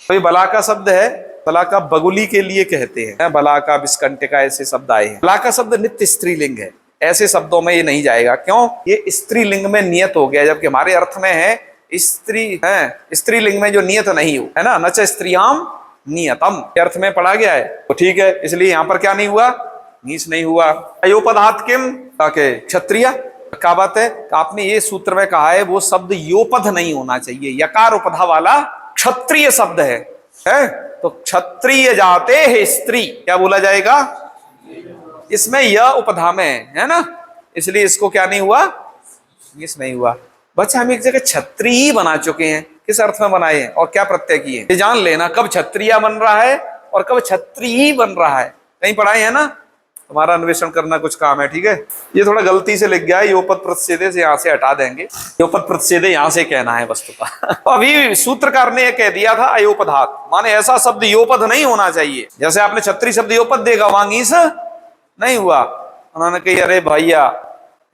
तो ये बला का शब्द है, बला का बगुली के लिए कहते हैं, बला का विस्कंटिका ऐसे शब्द आए हैं। बला का शब्द नित्य स्त्रीलिंग है, ऐसे शब्दों में ये नहीं जाएगा। क्यों? ये स्त्रीलिंग में नियत हो गया, जबकि हमारे अर्थ में है स्त्री है, स्त्रीलिंग में जो नियत नहीं हो, है ना, न च स्त्रियाम नियतम अर्थ में पढ़ा गया है, तो ठीक है, इसलिए यहां पर क्या नहीं हुआ? नीच नहीं हुआ। अयोपदात किम, ताकि क्षत्रिय, क्या बात है? आपने ये सूत्र में कहा है वो शब्द योपद नहीं होना चाहिए, यकार उपधा वाला क्षत्रिय शब्द है? तो क्षत्रिय जाते है स्त्री, क्या बोला जाएगा? इसमें यह उपधा में है ना, इसलिए इसको क्या नहीं हुआ? नीच नहीं हुआ। बच्चा हम एक जगह क्षत्रिय बना चुके हैं, किस अर्थ में बनाए हैं और क्या प्रत्यय किए, ये जान लेना। कब क्षत्रिय बन रहा है और कब क्षत्रिय बन रहा है, कहीं पढ़ाए है ना, तुम्हारा अन्वेषण करना कुछ काम है, ठीक है। ये थोड़ा गलती से लिख गया है, योपद प्रतिषेधे से यहाँ से हटा देंगे, योपद प्रतिषेधे यहाँ से कहना है वस्तुतः। तो अभी सूत्रकार ने कह दिया था अयोपधात, माने ऐसा शब्द योपद नहीं होना चाहिए। जैसे आपने क्षत्रिय शब्द योपद देगा, वहां ईस नहीं हुआ। उन्होंने कही अरे भैया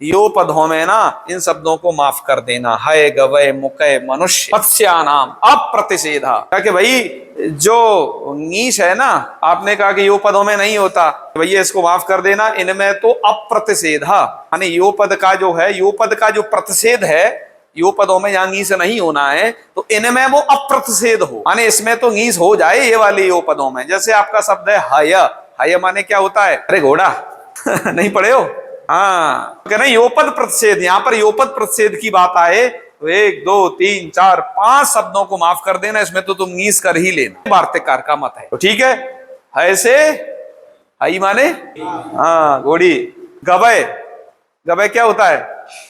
योपदों में ना इन शब्दों को माफ कर देना, है गवय मुकय मनुष्य मत्स्यानाम अप्रतिषेधा। क्या भाई जो नीश है ना, आपने कहा कि योपदों में नहीं होता, भैया इसको माफ कर देना, इनमें तो अप्रतिषेधा, यानी योपद का जो है, योपद का जो प्रतिषेध है, योपदों में यहाँ नीस नहीं होना है, तो इनमें वो अप्रतिषेध हो, यानी इसमें तो नीस हो जाए ये वाले योपदों में। जैसे आपका शब्द है हय, हय माने क्या होता है? अरे घोड़ा नहीं पढ़े हो? हाँ, कहना योपद प्रतिषेध, यहाँ पर योपद प्रतिषेध की बात आए तो 1 2 3 4 5 शब्दों को माफ कर देना, इसमें तो तुम नीस कर ही लेना, वार्तिककार का मत है। तो ठीक है, ऐसे हई माने हाँ घोड़ी। गवय, गवय क्या होता है?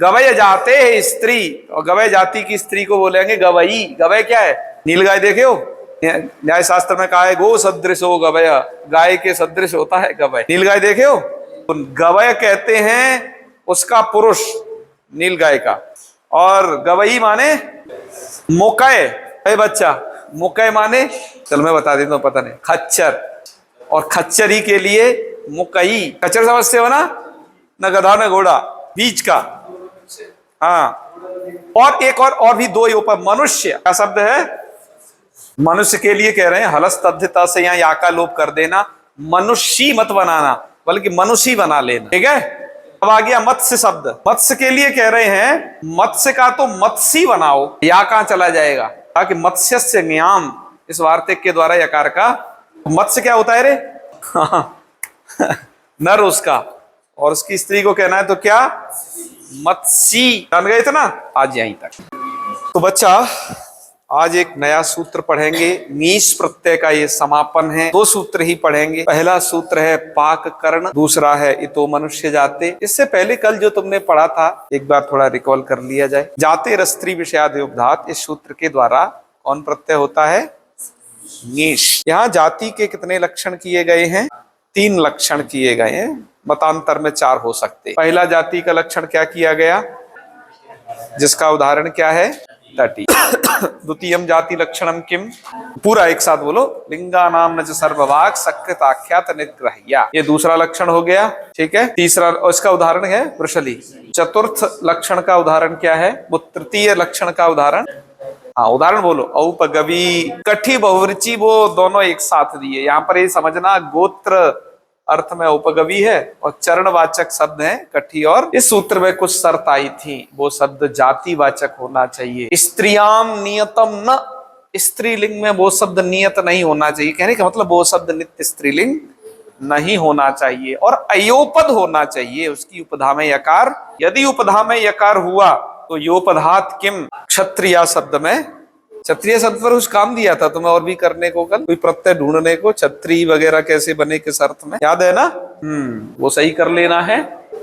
गवय जाते है स्त्री, और गवय जाति की स्त्री को बोलेंगे गवई। गवय क्या है? नीलगाय देखे हो? न्याय शास्त्र में कहा है गो सदृश हो गवय, गाय के सदृश होता है गवय। नीलगाय देखे हो? तो गवय कहते हैं उसका पुरुष नीलगाय का, और गवई माने मुकय है बच्चा। मुकय माने, चल मैं बता देता हूँ, पता नहीं, खच्चर, और खच्चरी के लिए मुकई। खच्चर समझते हो ना? न गधा न घोड़ा, बीच का। हाँ, और एक और भी दो ऊपर मनुष्य का शब्द है, मनुष्य के लिए कह रहे हैं, हलस तद्धिता से यहाँ या का लोप कर देना, मनुष्य मत बनाना बल्कि मनुष्य बना लेना, ठीक है। अब आ गया मत्स्य शब्द, मत्स्य के लिए कह रहे हैं मत्स्य का तो मत्स्य बनाओ, या कहां चला जाएगा? ताकि मत्स्यस्य ज्ञाम, इस वार्तिक के द्वारा यकार का मत्स्य क्या होता है रे? नर उसका, और उसकी स्त्री को कहना है तो क्या? मत्सी। जान गए थे ना? आज यहीं तक। तो बच्चा आज एक नया सूत्र पढ़ेंगे, नीश प्रत्यय का ये समापन है। 2 सूत्र ही पढ़ेंगे। पहला सूत्र है पाक कर्ण, दूसरा है इतो मनुष्य जाते। इससे पहले कल जो तुमने पढ़ा था एक बार थोड़ा रिकॉल कर लिया जाए। जाते रस्त्री विषयाद्योपधात, इस सूत्र के द्वारा कौन प्रत्यय होता है? नीश। यहाँ जाति के कितने लक्षण किए गए हैं? 3 लक्षण किए गए हैं, मतांतर में 4 हो सकते। पहला जाति का लक्षण क्या किया गया, जिसका उदाहरण क्या है? तटी। द्वितीयम जाति लक्षणम किम, पूरा एक साथ बोलो, लिंगा नाम न च सर्ववाक सकृत आख्यात निग्रह्या, ये दूसरा लक्षण हो गया, ठीक है। तीसरा, और इसका उदाहरण है वृषली। चतुर्थ लक्षण का उदाहरण क्या है? वो तृतीय लक्षण का उदाहरण, हाँ उदाहरण बोलो, औपगवी, कठी बहुवृची, वो दोनों एक साथ दिए। यहाँ पर ये समझना गोत्र अर्थ में उपगवी है और चरणवाचक शब्द है कठी, और इस सूत्र में कुछ शर्त आई थी, वो शब्द जातिवाचक होना चाहिए। स्त्रियाम नियतम न, स्त्रीलिंग में वो शब्द नियत नहीं होना चाहिए, कहने का मतलब वो शब्द नित्य स्त्रीलिंग नहीं होना चाहिए, और अयोपद होना चाहिए, उसकी उपधा में यकार। यदि उपधा में यकार हुआ तो योपधात किम, क्षत्रिय शब्द में, क्षत्रिय शब्द पर कुछ काम दिया था तुम्हें और भी करने को कल, कोई प्रत्यय ढूंढने को, क्षत्रिय वगैरह कैसे बने किस अर्थ में, याद है ना? वो सही कर लेना है।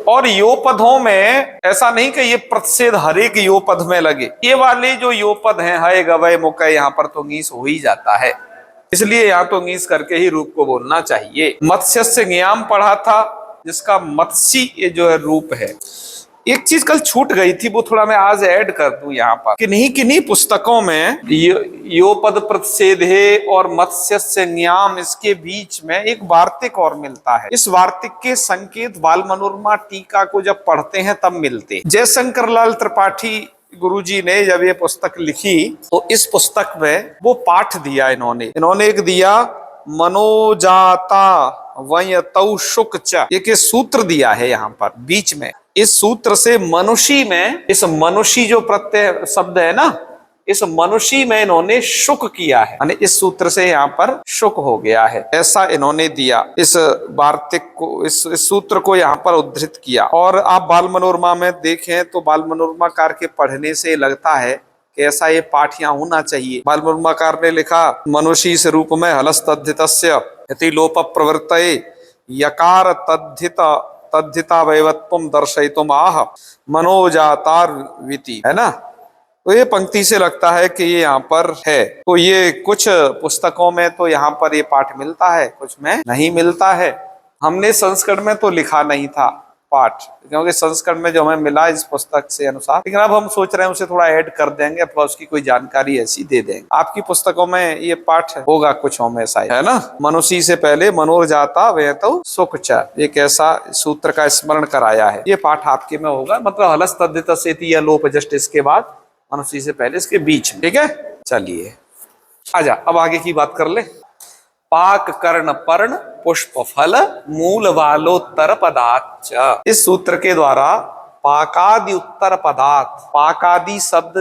और योपदों में ऐसा नहीं कि ये प्रतिषेध हर एक योपद में लगे, ये वाले जो योपद हैं हय गवय मुकय, यहाँ पर तो ङीस हो ही जाता है, इसलिए यहाँ तो ङीस करके ही रूप को बोलना चाहिए। मत्स्य से ज्ञाम पढ़ा था, जिसका मत्स्य ये जो है रूप है। एक चीज कल छूट गई थी, वो थोड़ा मैं आज ऐड कर दूं यहाँ पर। किन्हीं पुस्तकों में योपद प्रतिषेध है और मत्स्य न्याम, इसके बीच में एक वार्तिक और मिलता है। इस वार्तिक के संकेत बाल मनोरमा टीका को जब पढ़ते हैं तब मिलते हैं। जयशंकर लाल त्रिपाठी गुरुजी ने जब ये पुस्तक लिखी तो इस पुस्तक में वो पाठ दिया इन्होंने एक दिया, मनोजाता वयतौ शुक च, एक सूत्र दिया है यहाँ पर बीच में। इस सूत्र से मनुष्य में, इस मनुष्य जो प्रत्यय शब्द है ना, इस मनुष्य में इन्होंने शुक किया है, यानी इस सूत्र से यहाँ पर शुक हो गया है, ऐसा इन्होंने दिया। इस वार्तिक को, इस सूत्र को यहाँ पर उद्धृत किया। और आप बाल मनोरमा में देखें तो बाल मनोरमाकार के पढ़ने से लगता है कि ऐसा ये पाठ यहाँ होना चाहिए। बाल मनोरमाकार ने लिखा, मनुष्य इस रूप में हलस तद्धितस्य यति लोप प्रवृत्तये यकार तद्धिता वैवत्वम दर्शयितुम आह मनोजातार विति, है ना? तो ये पंक्ति से लगता है कि ये यहाँ पर है। तो ये कुछ पुस्तकों में तो यहाँ पर ये पाठ मिलता है, कुछ में नहीं मिलता है। हमने संस्कृत में तो लिखा नहीं था पाठ, क्योंकि संस्कृत में जो हमें मिला इस पुस्तक से अनुसार, लेकिन अब हम सोच रहे हैं उसे थोड़ा ऐड कर देंगे अथवा उसकी कोई जानकारी ऐसी दे देंगे। आपकी पुस्तकों में ये पाठ होगा कुछ में शायद, है ना? मनुष्य से पहले मनोर जाता वह तो सुख च, एक ऐसा सूत्र का स्मरण कराया है, ये पाठ आपके में होगा। मतलब हलस तद्धित सेति या लोप जस्ट इसके बाद, मनुष्य से पहले इसके बीच में, ठीक है। चलिए आजा, अब आगे की बात कर ले। पाक कर्ण पर्ण पुष्प फल मूल वालोत्तर पदार्थ। इस सूत्र के द्वारा पाकादि उत्तर पदार्थ, पाकादि शब्द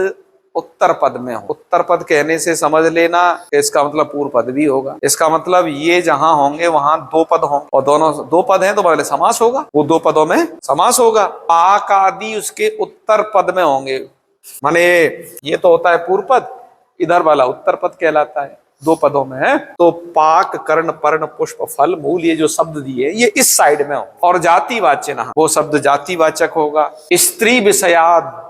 उत्तर पद में हो। उत्तर पद कहने से समझ लेना कि इसका मतलब पूर्व पद भी होगा। इसका मतलब ये जहां होंगे वहां दो पद होंगे, और दोनों दो पद हैं तो पहले समास होगा, वो दो पदों में समास होगा। पाक आदि उसके उत्तर पद में होंगे, माने ये तो होता है पूर्व पद, इधर वाला उत्तर पद कहलाता है, दो पदों में है। तो पाक, कर्ण, पर्ण, पुष्प, फल, मूल, ये जो शब्द दिए ये इस साइड में हो। और जातिवाच्य ना, वो शब्द जातिवाचक होगा। स्त्री विषयाद,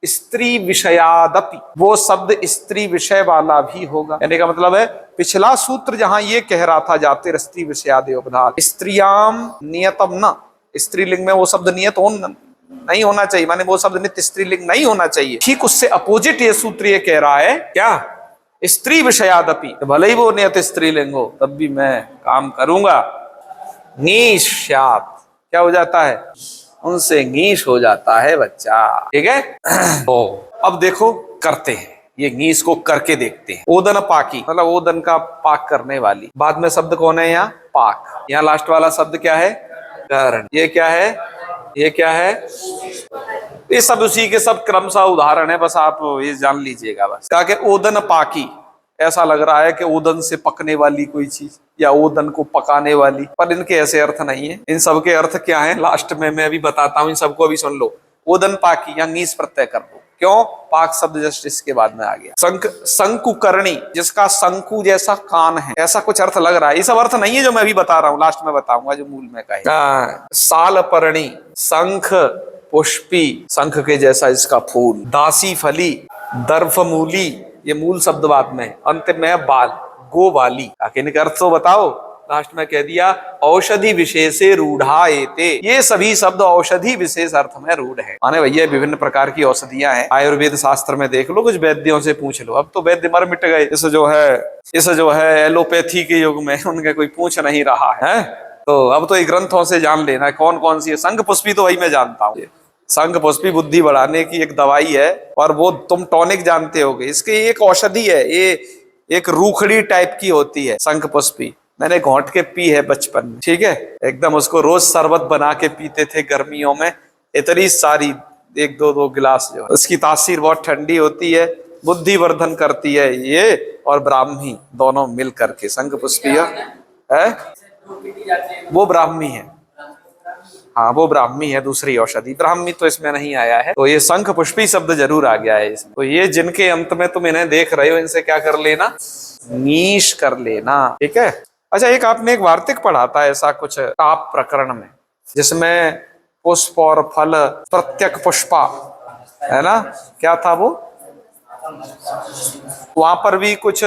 स्त्री विषयादपि, वो शब्द स्त्री विषय वाला भी होगा। कहने का मतलब है पिछला सूत्र जहां ये कह रहा था जाते स्त्री विषयादि उपधार स्त्रियाम नियतम न, स्त्रीलिंग में वो शब्द नियत नहीं होना चाहिए, माने वो शब्द नित्य स्त्रीलिंग नहीं होना चाहिए। ठीक उससे अपोजिट ये सूत्र ये कह रहा है क्या, स्त्री विषयादपि, भले ही वो नियत स्त्रीलिंग हो तब भी मैं काम करूंगा। नीश्यात, क्या हो जाता है, उनसे नीश हो जाता है बच्चा, ठीक है। तो अब देखो करते हैं, ये नीश को करके देखते हैं। ओदन पाकी, मतलब ओदन का पाक करने वाली। बाद में शब्द कौन है यहाँ, पाक। यहाँ लास्ट वाला शब्द क्या है, कर्ण। ये क्या है, ये क्या है, ये सब उसी के सब क्रमशः उदाहरण है, बस आप ये जान लीजिएगा बस। कहा कि ओदन पाकी, ऐसा लग रहा है कि ओदन से पकने वाली कोई चीज या ओदन को पकाने वाली, पर इनके ऐसे अर्थ नहीं है। इन सब के अर्थ क्या है लास्ट में मैं अभी बताता हूं, इन सबको अभी सुन लो। ओदन पाकी या नीस प्रत्यय कर दो, क्यों, पाक शब्द जस्ट इसके बाद में आ गया। शंकुकर्णी, जिसका शंकु जैसा कान है, ऐसा कुछ अर्थ लग रहा है। ये सब अर्थ नहीं है जो मैं अभी बता रहा हूँ, लास्ट में बताऊंगा जो मूल में कहे। सालपर्णी, शंख पुष्पी, शंख के जैसा इसका फूल। दासी फली, दर्भमूली, ये मूल शब्द बाद में। अंत में बाल, गोवाली। इनका अर्थ तो बताओ, लास्ट में कह दिया औषधि विशेषे रूढ़ा एते, ये सभी शब्द औषधि विशेष अर्थ में रूढ़ है। माने भैया विभिन्न प्रकार की औषधियां हैं, आयुर्वेद शास्त्र में देख लो, कुछ वैद्यों से पूछ लो। अब तो वैद्य मर मिट गए, इस जो है एलोपैथी के युग में उनके कोई पूछ नहीं रहा है। तो अब तो ये ग्रंथों से जान लेना कौन कौन सी है। शंख पुष्पी तो वही मैं जानता हूँ, शंख पुष्पी बुद्धि बढ़ाने की एक दवाई है, और वो तुम टॉनिक जानते होगे। इसकी एक औषधि है, ये एक रूखड़ी टाइप की होती है शंख पुष्पी। मैंने घोंट के पी है बचपन में, ठीक है, एकदम उसको रोज शरबत बना के पीते थे गर्मियों में, इतनी सारी, एक दो गिलास। जो उसकी तासीर बहुत ठंडी होती है, बुद्धि वर्धन करती है ये और ब्राह्मी दोनों मिल करके। शंख पुष्पी है, वो ब्राह्मी है, हाँ वो ब्राह्मी है, दूसरी औषधि। ब्राह्मी तो इसमें नहीं आया है, तो ये शंख पुष्पी शब्द जरूर आ गया है इसमें। तो ये जिनके अंत में तुम इन्हें देख रहे हो, इनसे क्या कर लेना, नीश कर लेना, ठीक है। अच्छा, एक आपने एक वार्तिक पढ़ा था ऐसा कुछ ताप प्रकरण में, जिसमें पुष्प और फल प्रत्यक पुष्पा, है ना, क्या था वो, वहां पर भी कुछ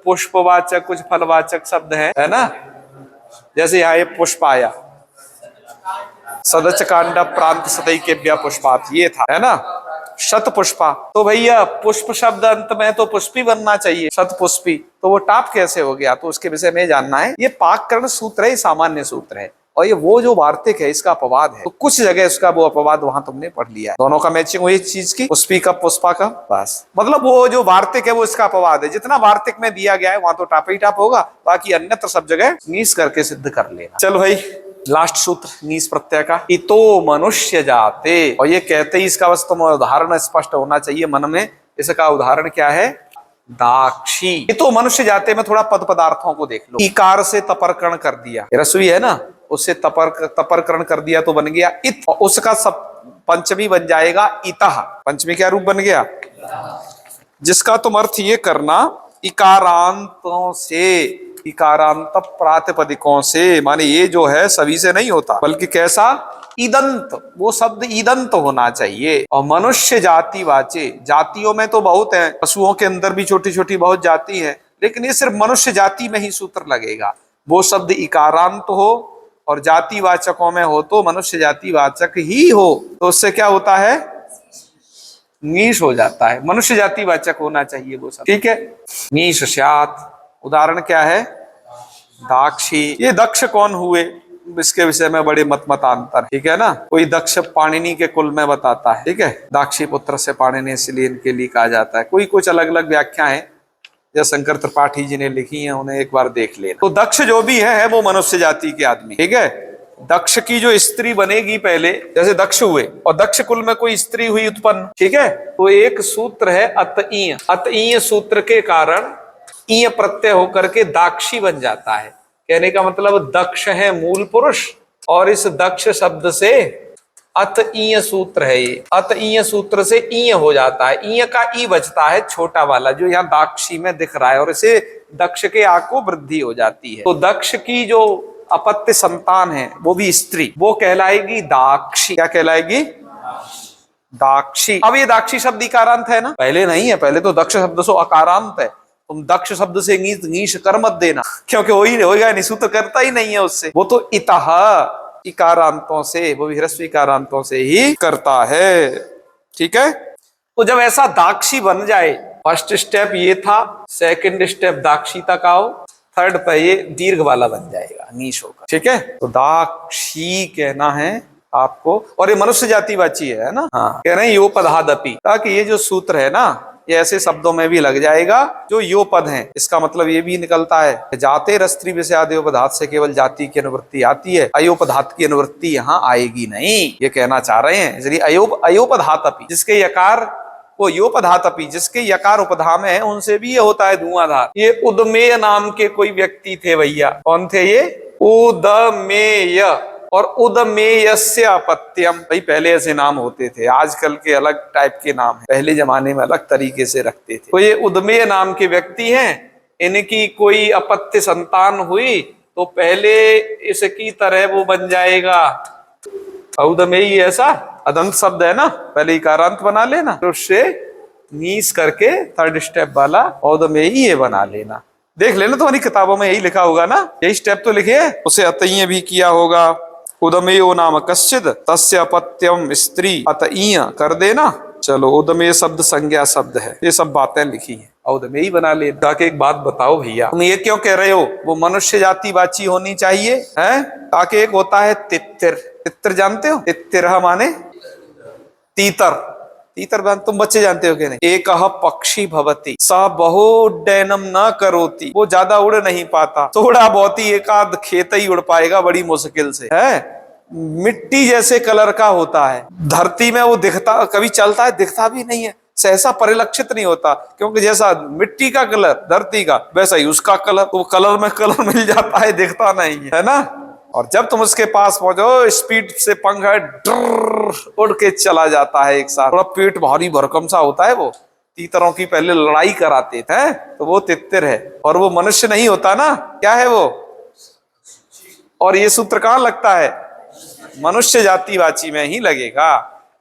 पुष्पवाचक कुछ फलवाचक शब्द है ना। जैसे यहाँ ये पुष्प आया, सदच कांड प्रांत सतई के व्या पुष्पात, ये था, है ना, शत पुष्पा। तो भैया पुष्प शब्द अंत में तो पुष्पी बनना चाहिए, शत पुष्पी, तो वो टाप कैसे हो गया, तो उसके विषय में जानना है। ये पाककरण सूत्र है, सामान्य सूत्र है, और ये वो जो वार्तिक है इसका अपवाद है। तो कुछ जगह उसका वो अपवाद वहां तुमने पढ़ लिया है, दोनों का मैचिंग हुई चीज की, पुष्पी का पुष्पा का, बस। मतलब वो जो वार्तिक है वो इसका अपवाद है, जितना वार्तिक में दिया गया है वहां तो टाप ही टाप होगा, बाकी अन्यत्र सब जगह नीस करके सिद्ध कर लेना। चलो भाई, लास्ट सूत्र नीस प्रत्यय का, इतो मनुष्य जाते, और ये कहते ही इसका बस तुम उदाहरण स्पष्ट होना चाहिए मन में। इसका उदाहरण क्या है, दाक्षी। इतो मनुष्य जाते में थोड़ा पद पदार्थों को देख लो। इकार से तपरकरण कर दिया, रसोई है ना, उससे तपरकरण कर दिया तो बन गया इत, और उसका सब पंचमी बन जाएगा इतः। पंचमी क्या रूप बन गया, जिसका तुम अर्थ ये करना, इकारांतों से, इकारांत प्रातिपदिकों से, माने ये जो है सभी से नहीं होता, बल्कि कैसा, ईदंत, वो शब्द ईदंत होना चाहिए। और मनुष्य जाति वाचे, जातियों में तो बहुत है, पशुओं के अंदर भी छोटी छोटी बहुत जाति है, लेकिन ये सिर्फ मनुष्य जाति में ही सूत्र लगेगा। वो शब्द इकारांत हो और जाति वाचकों में हो तो मनुष्य जाति वाचक ही हो, तो उससे क्या होता है, नीश हो जाता है। मनुष्य जाति वाचक होना चाहिए वो शब्द, ठीक है। नीश स्यात्, उदाहरण क्या है, दाक्षी। ये दक्ष कौन हुए, इसके विषय में बड़े मतांतर, ठीक है ना। कोई दक्ष पाणिनि के कुल में बताता है, ठीक है, दाक्षी पुत्र से पाणिनि, इसलिए इनके लिए कहा जाता है। कोई कुछ अलग अलग व्याख्या है, या शंकर त्रिपाठी जी ने लिखी है, उन्हें एक बार देख लेना। तो दक्ष जो भी है वो मनुष्य जाति के आदमी, ठीक है, दक्ष की जो स्त्री बनेगी पहले, जैसे दक्ष हुए और दक्ष कुल में कोई स्त्री हुई उत्पन्न, ठीक है, तो एक सूत्र है अतईय। अतईय सूत्र के कारण ईय प्रत्यय होकर के दाक्षी बन जाता है। कहने का मतलब दक्ष है मूल पुरुष और इस दक्ष शब्द से अतईय सूत्र है ये। अतईय सूत्र से ईय हो जाता है, ईय का ई बचता है छोटा वाला जो यहाँ दाक्षी में दिख रहा है और इसे दक्ष के आ को वृद्धि हो जाती है। तो दक्ष की जो अपत्य संतान है वो भी स्त्री, वो कहलाएगी दाक्षी। क्या कहलाएगी? दाक्षी। अब ये दाक्षी शब्द इकारांत है ना, पहले नहीं है, पहले तो दक्ष शब्द से अकारांत है। तुम दक्ष शब्द से नीश कर मत देना, क्योंकि हो ही होगा नहीं, सूत्र करता ही नहीं है उससे। वो तो इतः इकारांतों से, वो भी ह्रस्व इकारांतों से ही करता है, ठीक है। तो जब ऐसा दाक्षी बन जाए, फर्स्ट स्टेप ये था, सेकंड स्टेप दाक्षी तक आओ, थर्ड पे ये दीर्घ वाला बन जाएगा, नीश होगा, ठीक है। तो दाक्षी कहना है आपको, और ये मनुष्य जातिवाची है ना। हाँ, कह रहे हैं यो पदादपि, ताकि ये जो सूत्र है ना ये ऐसे शब्दों में भी लग जाएगा जो यो पद है। इसका मतलब ये भी निकलता है जाते रस्त्री विषयादयो पदार्थ से केवल जाति की अनुवृत्ति आती है, अयोपधात की अनुवृत्ति यहाँ आएगी नहीं, ये कहना चाह रहे हैं। इसलिए अयोपधातपि, जिसके यकार वो योपधातपि, जिसके यकार उपधा में है, उनसे भी ये होता है धुआंधार। ये उदमेय नाम के कोई व्यक्ति थे भैया, कौन थे ये? उदमेय। और उदमेयस्य अपत्यम, भाई पहले ऐसे नाम होते थे, आजकल के अलग टाइप के नाम है, पहले जमाने में अलग तरीके से रखते थे। तो ये उदमेय नाम के व्यक्ति हैं, इनकी कोई अपत्य संतान हुई तो पहले इसकी तरह वो बन जाएगा औदमेयी। ऐसा अदंत शब्द है ना, पहले इकारांत बना लेना, तो उससे नीस करके थर्ड स्टेप वाला औदमेयी ये बना लेना। देख लेना तुम्हारी किताबों में यही लिखा होगा ना, यही स्टेप तो लिखे है। उसे अतईय भी किया होगा, उदमेयो नाम कश्चिद तस्य अपत्यम स्त्री अतईय कर देना। चलो, उदमेय शब्द संज्ञा शब्द है, ये सब बातें लिखी है, औदमेयी बना ले। ताकि एक बात बताओ भैया, तुम ये क्यों कह रहे हो वो मनुष्य जाति वाची होनी चाहिए है? ताकि एक होता है तित्तिर, तित्तिर जानते हो? तित्तिर माने तीतर, तीतर तुम बच्चे जानते हो कि नहीं? एक पक्षी भवती स बहुडैनम न करोति, वो ज्यादा उड़ नहीं पाता, थोड़ा बहुत ही एक आध खेत ही उड़ पाएगा बड़ी मुश्किल से, है। मिट्टी जैसे कलर का होता है, धरती में वो दिखता, कभी चलता है दिखता भी नहीं है, सहसा परिलक्षित नहीं होता, क्योंकि जैसा मिट्टी का कलर धरती का, वैसा ही उसका कलर, तो कलर में कलर मिल जाता है, दिखता नहीं है ना। और जब तुम उसके पास पहुंचो, स्पीड से पंखा उड़ के चला जाता है एक साथ, थोड़ा पेट भारी भरकम सा होता है। वो तीतरों की पहले लड़ाई कराते थे, तो वो तित्तिर है, और वो मनुष्य नहीं होता ना, क्या है वो? और ये सूत्र कहाँ लगता है? मनुष्य जातिवाची में ही लगेगा।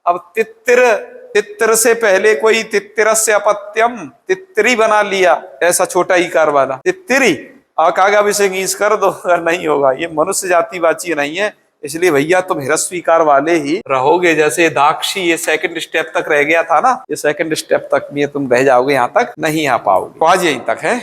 अब तित्तिर से पहले कोई तित्तिरस्य अपत्यम, तित्तिरी बना लिया, ऐसा छोटा इकार वाला तित्तिरी, कागा विषय ईस कर दो, अगर नहीं होगा, ये मनुष्य जातिवाची नहीं है। इसलिए भैया तुम ह्रस्वीकार वाले ही रहोगे। जैसे दाक्षी ये सेकंड स्टेप तक रह गया था ना, ये सेकंड स्टेप तक भी तुम रह जाओगे, यहाँ तक नहीं आ पाओगे। तो आज यहीं तक है।